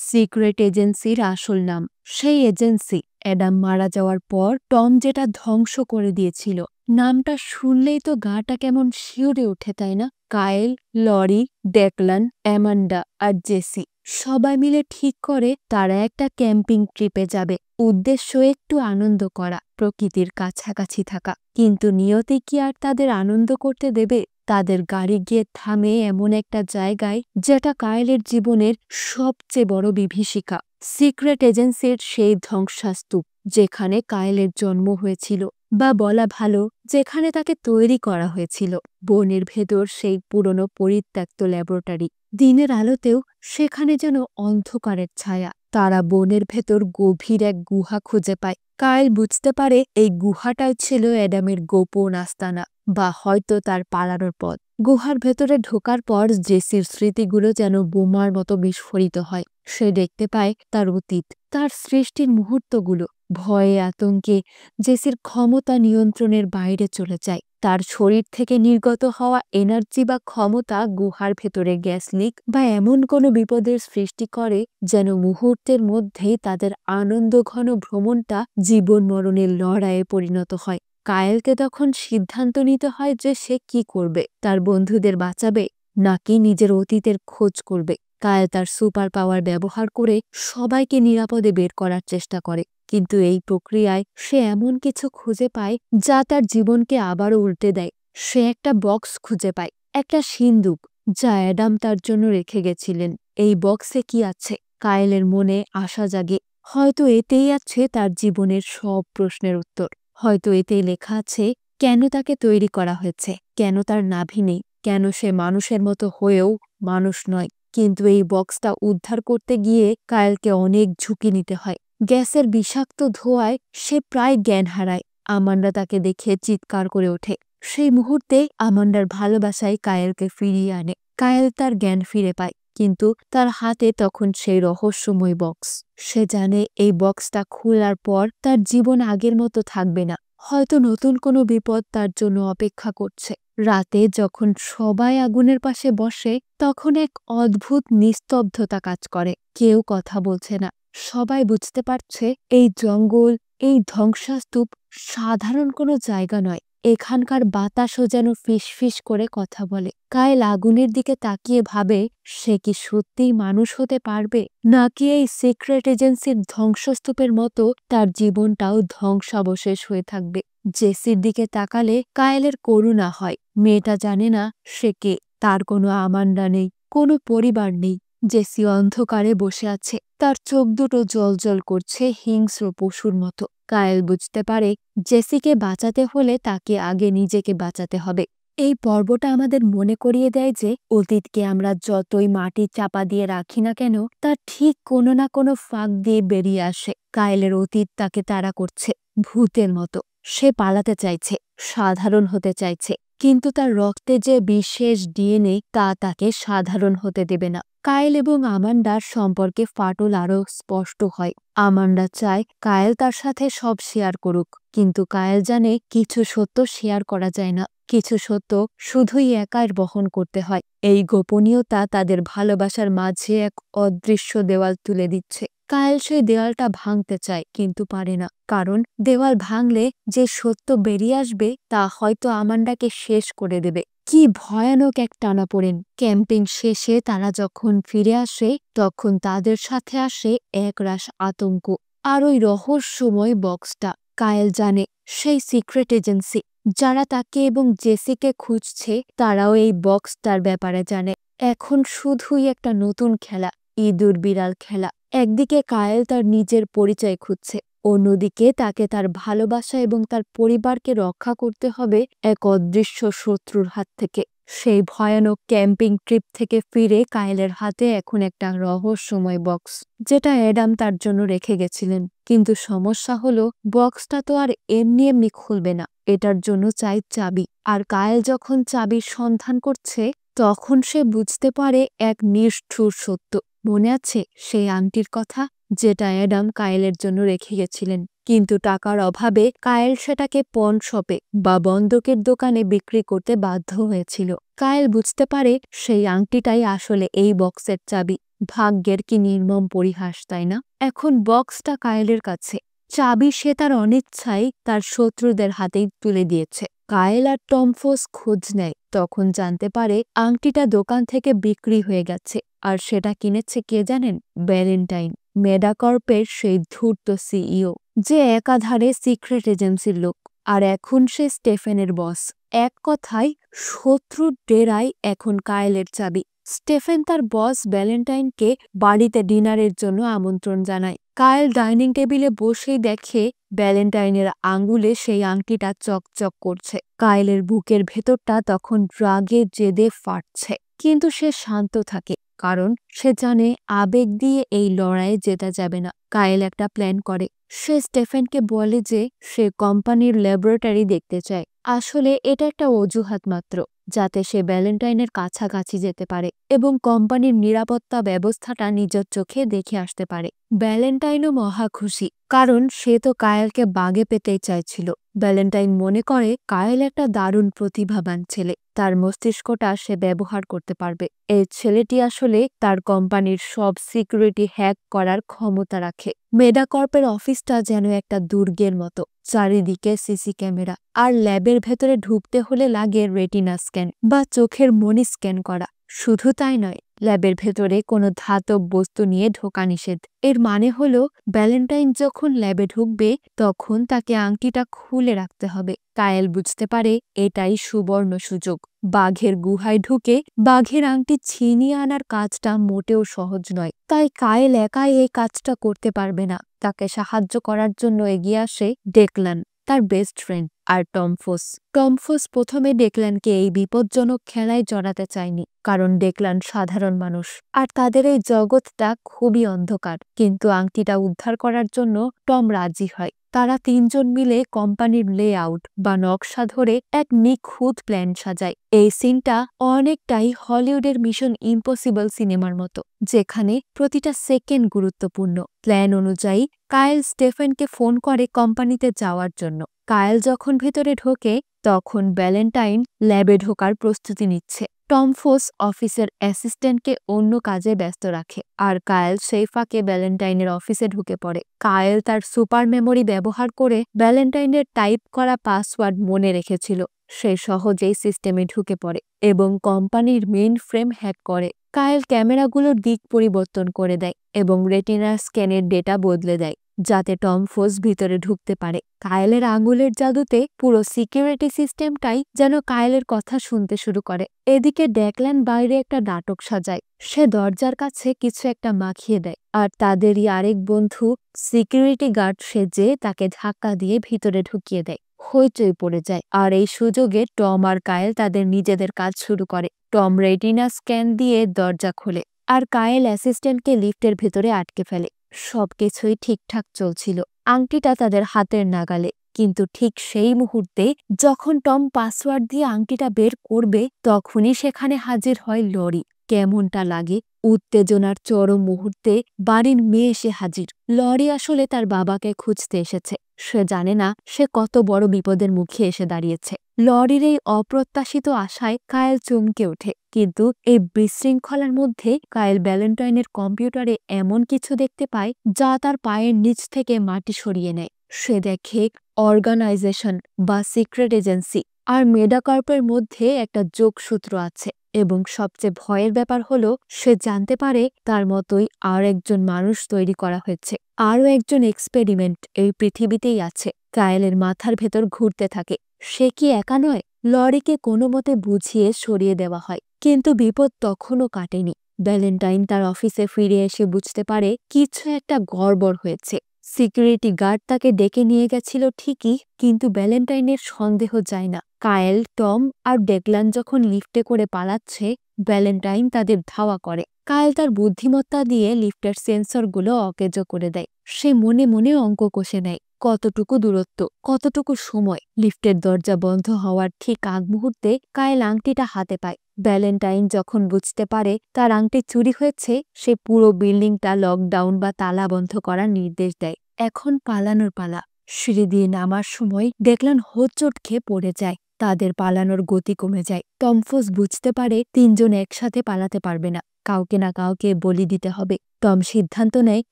সিক্রেট এজেন্সির আসল নাম। সেই এজেন্সি অ্যাডাম মারা যাওয়ার পর টম যেটা ধ্বংস করে দিয়েছিল। নামটা শুনলেই তো গাটা কেমন শিউরে ওঠে, তাই না? কায়েল, লরি, ডেকলান, অ্যামান্ডা আর জেসি সবাই মিলে ঠিক করে তারা একটা ক্যাম্পিং ট্রিপে যাবে। উদ্দেশ্য একটু আনন্দ করা, প্রকৃতির কাছাকাছি থাকা। কিন্তু নিয়তি কি আর তাদের আনন্দ করতে দেবে? তাদের গাড়ি গিয়ে থামে এমন একটা জায়গায় যেটা কায়েলের জীবনের সবচেয়ে বড় বিভীষিকা। সিক্রেট এজেন্সির সেই ধ্বংসাস্তূপ, যেখানে কায়েলের জন্ম হয়েছিল, বা বলা ভালো যেখানে তাকে তৈরি করা হয়েছিল। বনের ভেতর সেই পুরনো পরিত্যক্ত ল্যাবরেটরি। দিনের আলোতেও সেখানে যেন অন্ধকারের ছায়া। তারা বনের ভেতর গভীর এক গুহা খুঁজে পায়। কায়েল বুঝতে পারে এই গুহাটাই ছিল অ্যাডামের গোপন আস্তানা, বা হয়তো তার পালানোর পথ। গুহার ভেতরে ঢোকার পর জেসির স্মৃতিগুলো যেন বোমার মতো বিস্ফোরিত হয়। সে দেখতে পায় তার অতীত, তার সৃষ্টির মুহূর্তগুলো। ভয়ে আতঙ্কে জেসির ক্ষমতা নিয়ন্ত্রণের বাইরে চলে যায়। তার শরীর থেকে নির্গত হওয়া এনার্জি বা ক্ষমতা গুহার ভেতরে গ্যাস লিক বা এমন কোনো বিপদের সৃষ্টি করে যেন মুহূর্তের মধ্যেই তাদের আনন্দঘন ভ্রমণটা জীবন মরণের লড়াইয়ে পরিণত হয়। কায়েলকে তখন সিদ্ধান্ত নিতে হয় যে সে কি করবে, তার বন্ধুদের বাঁচাবে নাকি নিজের অতীতের খোঁজ করবে। কায়েল তার সুপার পাওয়ার ব্যবহার করে সবাইকে নিরাপদে বের করার চেষ্টা করে, কিন্তু এই প্রক্রিয়ায় সে এমন কিছু খুঁজে পায় যা তার জীবনকে আবারও উল্টে দেয়। সে একটা বক্স খুঁজে পায়, একটা সিন্দুক যা অ্যাডাম তার জন্য রেখে গেছিলেন। এই বক্সে কি আছে? কায়েলের মনে আশা জাগে। হয়তো এতেই আছে তার জীবনের সব প্রশ্নের উত্তর। হয়তো এতেই লেখা আছে কেন তাকে তৈরি করা হয়েছে, কেন তার নাভি নেই, কেন সে মানুষের মতো হয়েও মানুষ নয়। কিন্তু এই বক্সটা উদ্ধার করতে গিয়ে কায়েলকে অনেক ঝুঁকি নিতে হয়। গ্যাসের বিষাক্ত ধোঁয়ায় সে প্রায় জ্ঞান হারায়। আমান্ডা তাকে দেখে চিৎকার করে ওঠে। সেই মুহূর্তে আমান্ডার ভালোবাসায় কায়েলকে ফিরিয়ে আনে। কায়েল তার জ্ঞান ফিরে পায়, কিন্তু তার হাতে তখন সেই রহস্যময় বক্স। সে জানে এই বক্সটা খোলার পর তার জীবন আগের মতো থাকবে না। হয়তো নতুন কোনো বিপদ তার জন্য অপেক্ষা করছে। রাতে যখন সবাই আগুনের পাশে বসে তখন এক অদ্ভুত নিস্তব্ধতা কাজ করে। কেউ কথা বলছে না। সবাই বুঝতে পারছে এই জঙ্গল, এই ধ্বংসস্তূপ সাধারণ কোনো জায়গা নয়। এখানকার বাতাসও যেন ফিসফিস করে কথা বলে। কায়েল আগুনের দিকে তাকিয়ে ভাবে সে কি সত্যিই মানুষ হতে পারবে, নাকি এই সিক্রেট এজেন্সির ধ্বংসস্তূপের মতো তার জীবনটাও ধ্বংসাবশেষ হয়ে থাকবে। জেসির দিকে তাকালে কায়েলের করুণা হয়। মেয়েটা জানে না সে কে, তার কোনো আমান্ডা নেই, কোনো পরিবার নেই। জেসি অন্ধকারে বসে আছে, তার চোখ দুটো জ্বলজ্বল করছে হিংস্র পশুর মতো। কায়েল বুঝতে পারে জেসিকে বাঁচাতে হলে তাকে আগে নিজেকে বাঁচাতে হবে। এই পর্বটা আমাদের মনে করিয়ে দেয় যে অতীতকে আমরা যতই মাটি চাপা দিয়ে রাখি না কেন, তা ঠিক কোনো না কোনো ফাঁক দিয়ে বেরিয়ে আসে। কায়েলের অতীত তাকে তাড়া করছে ভূতের মতো। সে পালাতে চাইছে, সাধারণ হতে চাইছে, কিন্তু তার রক্তে যে বিশেষ ডিএনএ তা তাকে সাধারণ হতে দেবে না। কায়েল এবং আমান্ডার সম্পর্কে ফাটল আরও স্পষ্ট হয়। আমান্ডা চায় কায়েল তার সাথে সব শেয়ার করুক, কিন্তু কায়েল জানে কিছু সত্য শেয়ার করা যায় না, কিছু সত্য শুধুই একার বহন করতে হয়। এই গোপনীয়তা তাদের ভালোবাসার মাঝে এক অদৃশ্য দেওয়াল তুলে দিচ্ছে। কায়েল সেই দেওয়ালটা ভাঙতে চায়, কিন্তু পারে না, কারণ দেওয়াল ভাঙলে যে সত্য বেরিয়ে আসবে তা হয়তো আমান্ডাকে শেষ করে দেবে। কি ভয়ানক এক টানাপোড়েন! ক্যাম্পিং শেষে তারা যখন ফিরে আসে তখন তাদের সাথে আসে একরাশ আতঙ্ক আর ওই রহস্যময় বক্সটা। কায়েল জানে সেই সিক্রেট এজেন্সি যারা তাকে এবং জেসিকে খুঁজছে তারাও এই বক্সটার ব্যাপারে জানে। এখন শুধুই একটা নতুন খেলা, ইঁদুর বিড়াল খেলা। একদিকে কায়েল তার নিজের পরিচয় খুঁজছে, অন্যদিকে তাকে তার ভালোবাসা এবং তার পরিবারকে রক্ষা করতে হবে এক অদৃশ্য শত্রুর হাত থেকে। সেই ভয়ানক ক্যাম্পিং ট্রিপ থেকে ফিরে কায়েলের হাতে এখন একটা রহস্যময় বক্স, যেটা অ্যাডাম তার জন্য রেখে গেছিলেন। কিন্তু সমস্যা হলো বক্সটা তো আর এমনি এমনি খুলবে না, এটার জন্য চাই চাবি। আর কায়েল যখন চাবির সন্ধান করছে তখন সে বুঝতে পারে এক নিষ্ঠুর সত্য। মনে আছে সেই আংটির কথা, যেটা অ্যাডাম কায়েলের জন্য রেখে গেছিলেন, কিন্তু টাকার অভাবে কায়েল সেটাকে পণ শপে বা বন্ধকের দোকানে বিক্রি করতে বাধ্য হয়েছিল। কায়েল বুঝতে পারে সেই আংটিটাই আসলে এই বক্সের চাবি। ভাগ্যের কি নির্মম পরিহাস, তাই না? এখন বক্সটা কায়েলের কাছে, চাবি সে তার অনিচ্ছায় তার শত্রুদের হাতেই তুলে দিয়েছে। কায়েল আর টমফোস খোঁজ নেয়, তখন জানতে পারে আংটিটা দোকান থেকে বিক্রি হয়ে গেছে। আর সেটা কিনেছে কে জানেন? ভ্যালেন্টাইন, মেডাকর্পের সেই ধূর্ত সিইও, যে একাধারে সিক্রেট এজেন্সির লোক। আর এখন সে স্টেফেনের বস। এক কথায় শত্রুর ডেরায় এখন কায়েলের চাবি। স্টেফেন তার বস ভ্যালেন্টাইনকে বাড়িতে ডিনারের জন্য আমন্ত্রণ জানায়। কায়েল ডাইনিং টেবিলে বসেই দেখে ভ্যালেন্টাইনের আঙ্গুলে সেই আংটিটা চকচক করছে। কায়েলের বুকের ভেতরটা তখন রাগে জেদে ফাটছে, কিন্তু সে শান্ত থাকে, কারণ সে জানে আবেগ দিয়ে এই লড়াইয়ে জেতা যাবে না। কায়েল একটা প্ল্যান করে। সে স্টেফেনকে বলে যে সে কোম্পানির ল্যাবরেটরি দেখতে চায়। আসলে এটা একটা অজুহাত মাত্র, যাতে সে ভ্যালেন্টাইনের কাছাকাছি যেতে পারে এবং কোম্পানির নিরাপত্তা ব্যবস্থাটা নিজের চোখে দেখে আসতে পারে। ভ্যালেন্টাইনও মহা খুশি, কারণ সে তো কায়েলকে বাগে পেতেই চাইছিল। ভ্যালেন্টাইন মনে করে কায়েল একটা দারুণ প্রতিভাবান ছেলে, তার মস্তিষ্কটা সে ব্যবহার করতে পারবে। এই ছেলেটি আসলে তার কোম্পানির সব সিকিউরিটি হ্যাক করার ক্ষমতা রাখে। মেডাকর্পের অফিসটা যেন একটা দুর্গের মতো, চারিদিকে সিসি ক্যামেরা, আর ল্যাবের ভেতরে ঢুকতে হলে লাগে রেটিনা স্ক্যান বা চোখের মনি স্ক্যান করা। শুধু তাই নয়, ল্যাবের ভেতরে কোনো ধাতব বস্তু নিয়ে ঢোকা নিষেধ। এর মানে হলো ভ্যালেন্টাইন যখন ল্যাবে ঢুকবে তখন তাকে আংটিটা খুলে রাখতে হবে। কায়েল বুঝতে পারে এটাই সুবর্ণ সুযোগ। বাঘের গুহায় ঢুকে বাঘের আংটি ছিনিয়ে আনার কাজটা মোটেও সহজ নয়, তাই কায়েল একাই এই কাজটা করতে পারবে না। তাকে সাহায্য করার জন্য এগিয়ে আসে ডেকলান, তার বেস্ট ফ্রেন্ড, আর টমফোস। টমফোস প্রথমে ডেকলানকে এই বিপজ্জনক খেলায় জড়াতে চায়নি, কারণ ডেকলান সাধারণ মানুষ আর তাদের এই জগৎটা খুবই অন্ধকার। কিন্তু আংটিটা উদ্ধার করার জন্য টম রাজি হয়। তারা তিনজন মিলে কোম্পানির লেআউট বা নকশা ধরে এক নিখুঁত প্ল্যান সাজায়। এই সিনটা অনেকটাই হলিউডের মিশন ইম্পসিবল সিনেমার মতো, যেখানে প্রতিটা সেকেন্ড গুরুত্বপূর্ণ। প্ল্যান অনুযায়ী কায়েল স্টেফেনকে ফোন করে কোম্পানিতে যাওয়ার জন্য। কায়েল যখন ভেতরে ঢোকে তখন ভ্যালেন্টাইন ল্যাবে ঢোকার প্রস্তুতি নিচ্ছে। টমফোস অফিসের অ্যাসিস্ট্যান্টকে অন্য কাজে ব্যস্ত রাখে, আর কায়েল সেই ফাঁকে ভ্যালেন্টাইনের অফিসে ঢুকে পড়ে। কায়েল তার সুপার মেমোরি ব্যবহার করে ভ্যালেন্টাইনের টাইপ করা পাসওয়ার্ড মনে রেখেছিল। সে সহজেই সিস্টেমে ঢুকে পড়ে এবং কোম্পানির মেইন ফ্রেম হ্যাক করে। কায়েল ক্যামেরাগুলোর দিক পরিবর্তন করে দেয় এবং রেটিনার স্ক্যানের ডেটা বদলে দেয়, যাতে টমফোস ভিতরে ঢুকতে পারে। কায়েলের আঙুলের জাদুতে পুরো সিকিউরিটি সিস্টেমটাই যেন কায়েলের কথা শুনতে শুরু করে। এদিকে ডেকল্যান বাইরে একটা নাটক সাজায়। সে দরজার কাছে কিছু একটা মাখিয়ে দেয়, আর তাদেরই আরেক বন্ধু সিকিউরিটি গার্ড সেজে তাকে ধাক্কা দিয়ে ভিতরে ঢুকিয়ে দেয়। হইচই পড়ে যায়, আর এই সুযোগে টম আর কায়েল তাদের নিজেদের কাজ শুরু করে। টম রেটিনা স্ক্যান দিয়ে দরজা খোলে, আর কায়েল অ্যাসিস্ট্যান্টকে লিফটের ভেতরে আটকে ফেলে। সবকিছুই ঠিকঠাক চলছিল, আংটিটা তাদের হাতের নাগালে। কিন্তু ঠিক সেই মুহূর্তে যখন টম পাসওয়ার্ড দিয়ে আংটিটা বের করবে, তখনই সেখানে হাজির হয় লরি। কেমনটা লাগে? উত্তেজনার চরম মুহূর্তে বাড়ির মেয়ে এসে হাজির। লরি আসলে তার বাবাকে খুঁজতে এসেছে। সে জানে না সে কত বড় বিপদের মুখে এসে দাঁড়িয়েছে। লরির এই অপ্রত্যাশিত আশায় কায়েল চমকে ওঠে, কিন্তু এই বিশৃঙ্খলার মধ্যে কায়েল ভ্যালেন্টাইনের কম্পিউটারে এমন কিছু দেখতে পায় যা তার পায়ের নিচ থেকে মাটি সরিয়ে নেয়। সে দেখে অর্গানাইজেশন বা সিক্রেট এজেন্সি আর মেডাকর্পের মধ্যে একটা যোগসূত্র আছে, এবং সবচেয়ে ভয়ের ব্যাপার হলো সে জানতে পারে তার মতোই আর একজন মানুষ তৈরি করা হয়েছে। আরও একজন এক্সপেরিমেন্ট এই পৃথিবীতেই আছে। কায়েলের মাথার ভেতর ঘুরতে থাকে, সে কি একা নয়? লরিকে কোনো মতে বুঝিয়ে সরিয়ে দেওয়া হয়, কিন্তু বিপদ তখনও কাটেনি। ভ্যালেন্টাইন তার অফিসে ফিরে এসে বুঝতে পারে কিছু একটা গড়বড় হয়েছে। সিকিউরিটি গার্ড তাকে ডেকে নিয়ে গেছিল ঠিকই, কিন্তু ভ্যালেন্টাইনের সন্দেহ যায় না। কায়েল, টম আর ডেকলান যখন লিফটে করে পালাচ্ছে, ভ্যালেন্টাইন তাদের ধাওয়া করে। কায়েল তার বুদ্ধিমত্তা দিয়ে লিফটের সেন্সরগুলো অকেজো করে দেয়। সে মনে মনে অঙ্ক কষে নেয়, কতটুকু দূরত্ব, কতটুকু সময়। লিফটের দরজা বন্ধ হওয়ার ঠিক আগ মুহূর্তে কায়েল আংটিটা হাতে পায়। ভ্যালেন্টাইন যখন বুঝতে পারে তার আংটি চুরি হয়েছে, সে পুরো বিল্ডিংটা লকডাউন বা তালা বন্ধ করার নির্দেশ দেয়। এখন পালানোর পালা। সিঁড়ি দিয়ে নামার সময় ডেকলান হোঁচট খেয়ে পড়ে যায়। তাদের পালানোর গতি কমে যায়। টমফোস বুঝতে পারে তিনজন একসাথে পালাতে পারবে না, কাউকে না কাউকে বলি দিতে হবে। টম সিদ্ধান্ত নেয়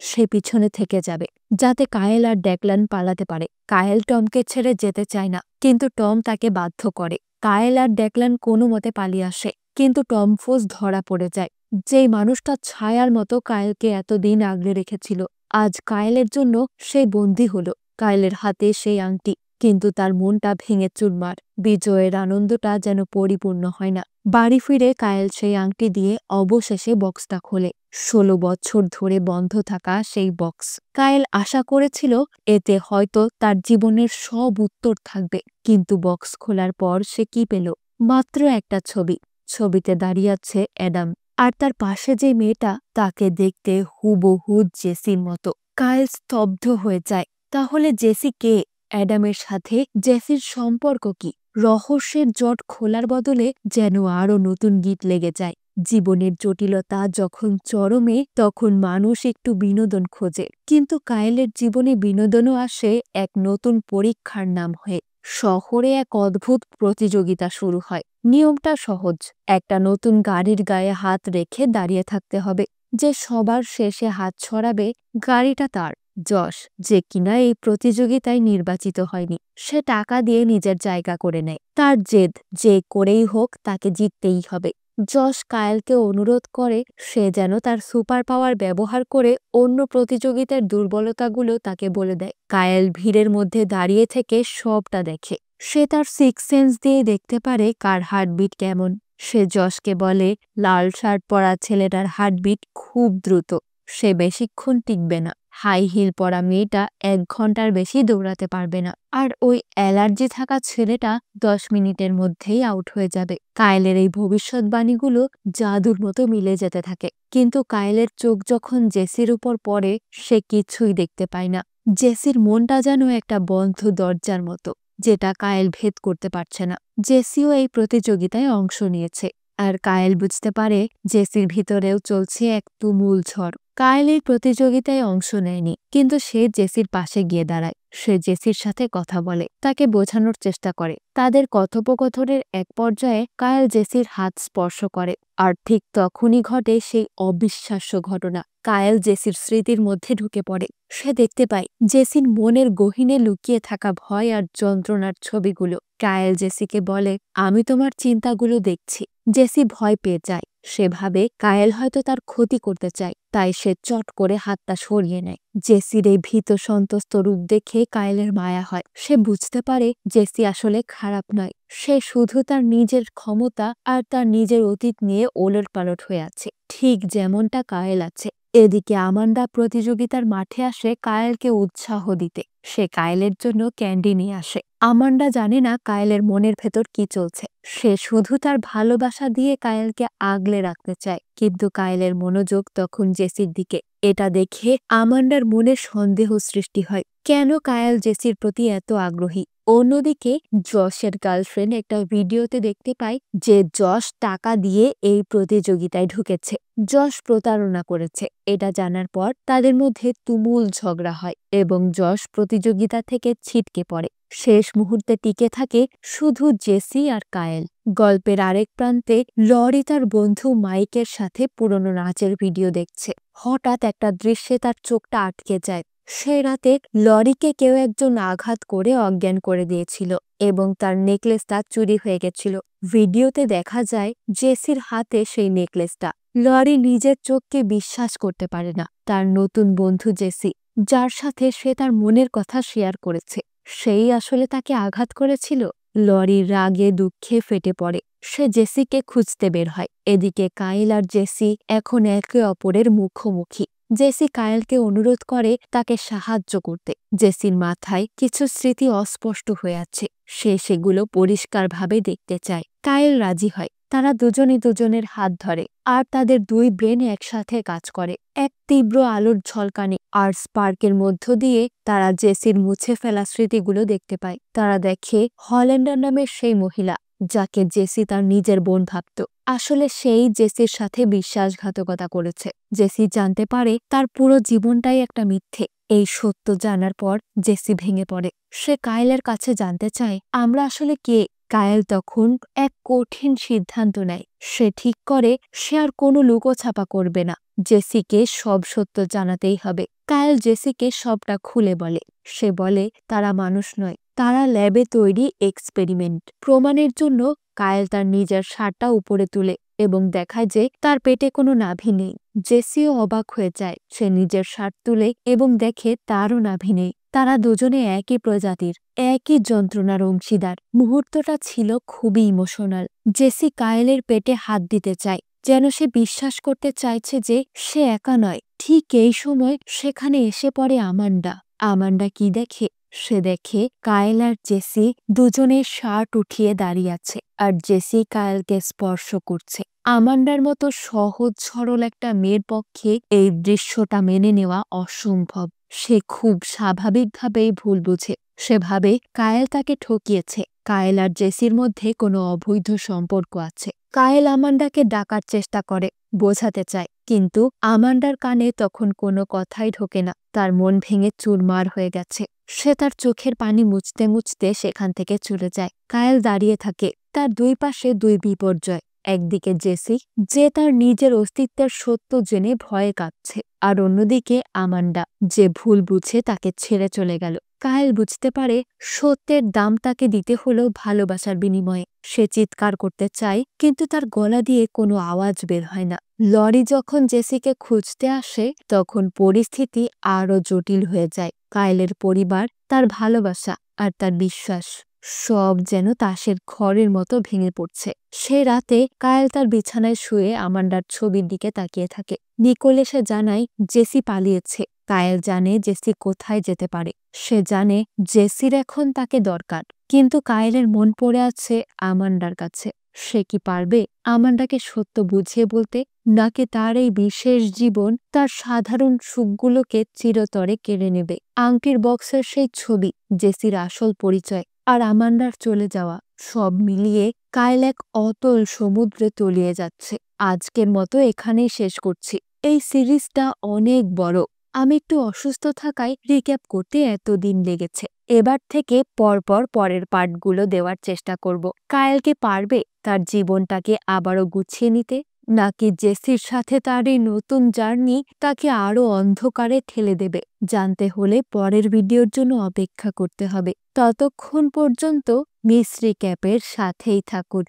সে পিছনে থেকে যাবে, যাতে কায়েল আর ডেকলান পালাতে পারে। কায়েল টমকে ছেড়ে যেতে চায় না, কিন্তু টম তাকে বাধ্য করে। কায়েল আর ডেকলান কোনো মতে পালিয়ে আসে, কিন্তু টমফোস ধরা পড়ে যায়। যেই মানুষটা ছায়ার মতো কায়েলকে এতদিন আগলে রেখেছিল, আজ কায়েলের জন্য সে বন্দী হলো। কায়েলের হাতে সেই আংটি, কিন্তু তার মনটা ভেঙে চুরমার। বিজয়ের আনন্দটা যেন পরিপূর্ণ হয় না। বাড়ি ফিরে কায়েল সেই আংটি দিয়ে অবশেষে বক্সটা খোলে। 16 বছর ধরে বন্ধ থাকা সেই বক্স। কায়েল আশা করেছিল এতে হয়তো তার জীবনের সব উত্তর থাকবে, কিন্তু বক্স খোলার পর সে কি পেল? মাত্র একটা ছবি। ছবিতে দাঁড়িয়ে আছে অ্যাডাম, আর তার পাশে যে মেয়েটা, তাকে দেখতে হুবহু জেসির মতো। কায়েল স্তব্ধ হয়ে যায়। তাহলে জেসি কে? অ্যাডামের সাথে জেসির সম্পর্ক কি? রহস্যের জট খোলার বদলে যেন আরও নতুন গীত লেগে যায়। জীবনের জটিলতা যখন চরমে তখন মানুষ একটু বিনোদন খোঁজে, কিন্তু কায়েলের জীবনে বিনোদনও আসে এক নতুন পরীক্ষার নাম হয়ে। শহরে এক অদ্ভুত প্রতিযোগিতা শুরু হয়। নিয়মটা সহজ, একটা নতুন গাড়ির গায়ে হাত রেখে দাঁড়িয়ে থাকতে হবে। যে সবার শেষে হাত ছড়াবে গাড়িটা তার। যশ, যে কিনা এই প্রতিযোগিতায় নির্বাচিত হয়নি, সে টাকা দিয়ে নিজের জায়গা করে নেয়। তার জেদ, যে করেই হোক তাকে জিততেই হবে। যশ কায়েলকে অনুরোধ করে সে যেন তার সুপার পাওয়ার ব্যবহার করে অন্য প্রতিযোগিতার দুর্বলতাগুলো তাকে বলে দেয়। কায়েল ভিড়ের মধ্যে দাঁড়িয়ে থেকে সবটা দেখে। সে তার সিক্স সেন্স দিয়ে দেখতে পারে কার হার্টবিট কেমন। সে যশকে বলে, লাল শার্ট পরা ছেলেটার হার্টবিট খুব দ্রুত, সে বেশিক্ষণ টিকবে না। হাই হিল পরা মেয়েটা 1 ঘন্টার বেশি দৌড়াতে পারবে না। আর ওই অ্যালার্জি থাকা ছেলেটা 10 মিনিটের মধ্যেই আউট হয়ে যাবে। কায়েলের এই ভবিষ্যৎবাণীগুলো জাদুর মতো মিলে যেতে থাকে। কিন্তু কায়েলের চোখ যখন জেসির উপর পড়ে, সে কিছুই দেখতে পায় না। জেসির মনটা যেন একটা বন্ধ দরজার মতো, যেটা কায়েল ভেদ করতে পারছে না। জেসিও এই প্রতিযোগিতায় অংশ নিয়েছে, আর কায়েল বুঝতে পারে জেসির ভিতরেও চলছে এক তুমুল ঝড়। কায়েল এই প্রতিযোগিতায় অংশ নেয়নি, কিন্তু সে জেসির পাশে গিয়ে দাঁড়ায়। সে জেসির সাথে কথা বলে, তাকে বোঝানোর চেষ্টা করে। তাদের কথোপকথনের এক পর্যায়ে কায়েল জেসির হাত স্পর্শ করে, আর ঠিক তখনই ঘটে সেই অবিশ্বাস্য ঘটনা। কায়েল জেসির স্মৃতির মধ্যে ঢুকে পড়ে। সে দেখতে পায় জেসির মনের গহীনে লুকিয়ে থাকা ভয় আর যন্ত্রণার ছবিগুলো। কায়েল জেসিকে বলে, আমি তোমার চিন্তাগুলো দেখছি। জেসি ভয় পেয়ে যায়। সে ভাবে কায়েল হয়তো তার ক্ষতি করতে চায়, তাই সে চট করে হাতটা সরিয়ে নেয়। জেসির এই ভীত সন্ত্রস্ত রূপ দেখে কায়েলের মায়া হয়। সে বুঝতে পারে জেসি আসলে খারাপ নয়, সে শুধু তার নিজের ক্ষমতা আর তার নিজের অতীত নিয়ে ওলটপালট হয়ে আছে, ঠিক যেমনটা কায়েল আছে। এদিকে আমান্ডা প্রতিযোগিতার মাঠে আসে কায়েলকে উৎসাহ দিতে। সে কায়েলের জন্য ক্যান্ডি নিয়ে আসে। আমান্ডা জানে না কায়েলের মনের ভেতর কি চলছে। সে শুধু তার ভালোবাসা দিয়ে কায়েলকে আগলে রাখতে চায়, কিন্তু কায়েলের মনোযোগ তখন জেসির দিকে। এটা দেখে আমান্ডার মনে সন্দেহ সৃষ্টি হয়, কেন কায়েল জেসির প্রতি এত আগ্রহী। অন্যদিকে যশের গার্লফ্রেন্ড একটা ভিডিওতে দেখতে পায় যে যশ টাকা দিয়ে এই প্রতিযোগিতায় ঢুকেছে। যশ প্রতারণা করেছে। এটা জানার পর তাদের মধ্যে তুমুল ঝগড়া হয় এবং যশ প্রতিযোগিতা থেকে ছিটকে পড়ে। শেষ মুহূর্তে টিকে থাকে শুধু জেসি আর কায়েল। গল্পের আরেক প্রান্তে লরি তার বন্ধু মাইকের সাথে পুরনো নাচের ভিডিও দেখছে। হঠাৎ একটা দৃশ্যে তার চোখটা আটকে যায়। সে রাতে লরিকে কেউ একজন আঘাত করে অজ্ঞান করে দিয়েছিল এবং তার নেকলেসটা চুরি হয়ে গেছিল। ভিডিওতে দেখা যায় জেসির হাতে সেই নেকলেসটা। লরি নিজের চোখকে বিশ্বাস করতে পারে না। তার নতুন বন্ধু জেসি, যার সাথে সে তার মনের কথা শেয়ার করেছে, সেই আসলে তাকে আঘাত করেছিল। লরি রাগে দুঃখে ফেটে পড়ে। সে জেসিকে খুঁজতে বের হয়। এদিকে কায়েল আর জেসি এখন একে অপরের মুখোমুখি। জেসি কায়েলকে অনুরোধ করে তাকে সাহায্য করতে। জেসির মাথায় কিছু স্মৃতি অস্পষ্ট হয়ে আছে, সে সেগুলো পরিষ্কারভাবে দেখতে চায়। কায়েল রাজি হয়। তারা দুজনে দুজনের হাত ধরে, আর তাদের দুই ব্রেন একসাথে কাজ করে। এক তীব্র আলোর ঝলকানি আর স্পার্কের মধ্য দিয়ে তারা জেসির মুছে ফেলা স্মৃতিগুলো দেখতে পায়। তারা দেখে হল্যান্ডার নামের সেই মহিলা, যাকে জেসি তার নিজের বোন ভাবত, আসলে সেই জেসির সাথে বিশ্বাসঘাতকতা করেছে। জেসি জানতে পারে তার পুরো জীবনটাই একটা মিথ্যে। এই সত্য জানার পর জেসি ভেঙে পড়ে। সে কায়েলের কাছে জানতে চায়, আমরা আসলে কে। কায়েল তখন এক কঠিন সিদ্ধান্ত নেয়। সে ঠিক করে সে আর কোনো লুকোছাপা করবে না, জেসিকে সব সত্য জানাতেই হবে। কায়েল জেসিকে সবটা খুলে বলে। সে বলে তারা মানুষ নয়, তারা ল্যাবে তৈরি এক্সপেরিমেন্ট। প্রমাণের জন্য কায়েল তার নিজের শার্টটা উপরে তুলে এবং দেখায় যে তার পেটে কোনো নাভি নেই। জেসিও অবাক হয়ে যায়। সে নিজের শার্ট তুলে এবং দেখে তারও নাভি নেই। তারা দুজনে একই প্রজাতির, একই যন্ত্রণার অংশীদার। মুহূর্তটা ছিল খুবই ইমোশনাল। জেসি কায়েলের পেটে হাত দিতে চায়, যেন সে বিশ্বাস করতে চাইছে যে সে একা নয়। ঠিক এই সময় সেখানে এসে পড়ে আমান্ডা। আমান্ডা কি দেখে? সে দেখে কায়েল আর জেসি দুজনের শার্ট উঠিয়ে দাঁড়িয়ে আছে, আর জেসি কায়েলকে স্পর্শ করছে। আমান্ডার মতো সহজ সরল একটা মেয়ের পক্ষে এই দৃশ্যটা মেনে নেওয়া অসম্ভব। সে খুব স্বাভাবিকভাবেই ভুল বুঝে। সে ভাবে কায়েল তাকে ঠকিয়েছে, কায়েল আর জেসির মধ্যে কোনো অবৈধ সম্পর্ক আছে। কায়েল আমান্ডাকে ডাকার চেষ্টা করে, বোঝাতে চায়, কিন্তু আমান্ডার কানে তখন কোনো কথাই ঢোকে না। তার মন ভেঙে চুরমার হয়ে গেছে। সে তার চোখের পানি মুছতে মুছতে সেখান থেকে চলে যায়। কায়েল দাঁড়িয়ে থাকে, তার দুই পাশে দুই বিপর্যয়। একদিকে জেসি, যে তার নিজের অস্তিত্বের সত্য জেনে ভয়ে কাঁপছে, আর অন্যদিকে আমান্ডা, যে ভুল বুঝে তাকে ছেড়ে চলে গেল। কায়েল বুঝতে পারে সত্যের দাম তাকে দিতে হলো ভালোবাসার বিনিময়ে। সে চিৎকার করতে চায়, কিন্তু তার গলা দিয়ে কোনো আওয়াজ বের হয় না। লরি যখন জেসিকে খুঁজতে আসে তখন পরিস্থিতি আরও জটিল হয়ে যায়। কায়েলের পরিবার, তার ভালোবাসা আর তার বিশ্বাস সব যেন তাসের ঘরের মতো ভেঙে পড়ছে। সে রাতে কায়েল তার বিছানায় শুয়ে আমান্ডার ছবির দিকে তাকিয়ে থাকে। নিকোল এসে জানায় জেসি পালিয়েছে। কায়েল জানে জেসি কোথায় যেতে পারে। সে জানে জেসির এখন তাকে দরকার, কিন্তু কায়েলের মন পড়ে আছে আমান্ডার কাছে। সে কি পারবে আমান্ডাকে সত্য বুঝিয়ে বলতে, নাকি তার এই বিশেষ জীবন তার সাধারণ সুখগুলোকে চিরতরে কেড়ে নেবে? আংটির বক্সের সেই ছবি, জেসির আসল পরিচয় আর আমান্ডার চলে যাওয়া, সব মিলিয়ে কায়েল এক অতল সমুদ্রে তলিয়ে যাচ্ছে। আজকের মতো এখানেই শেষ করছি। এই সিরিজটা অনেক বড়। আমি একটু অসুস্থ থাকায় রিক্যাপ করতে এতদিন লেগেছে। এবার থেকে পরপর পরের পার্টগুলো দেওয়ার চেষ্টা করব। কায়েল কি পারবে তার জীবনটাকে আবারও গুছিয়ে নিতে, নাকি জেসির সাথে তার এই নতুন জার্নি তাকে আরও অন্ধকারে ঠেলে দেবে? জানতে হলে পরের ভিডিওর জন্য অপেক্ষা করতে হবে। ততক্ষণ পর্যন্ত মিস রিক্যাপের সাথেই থাকুন।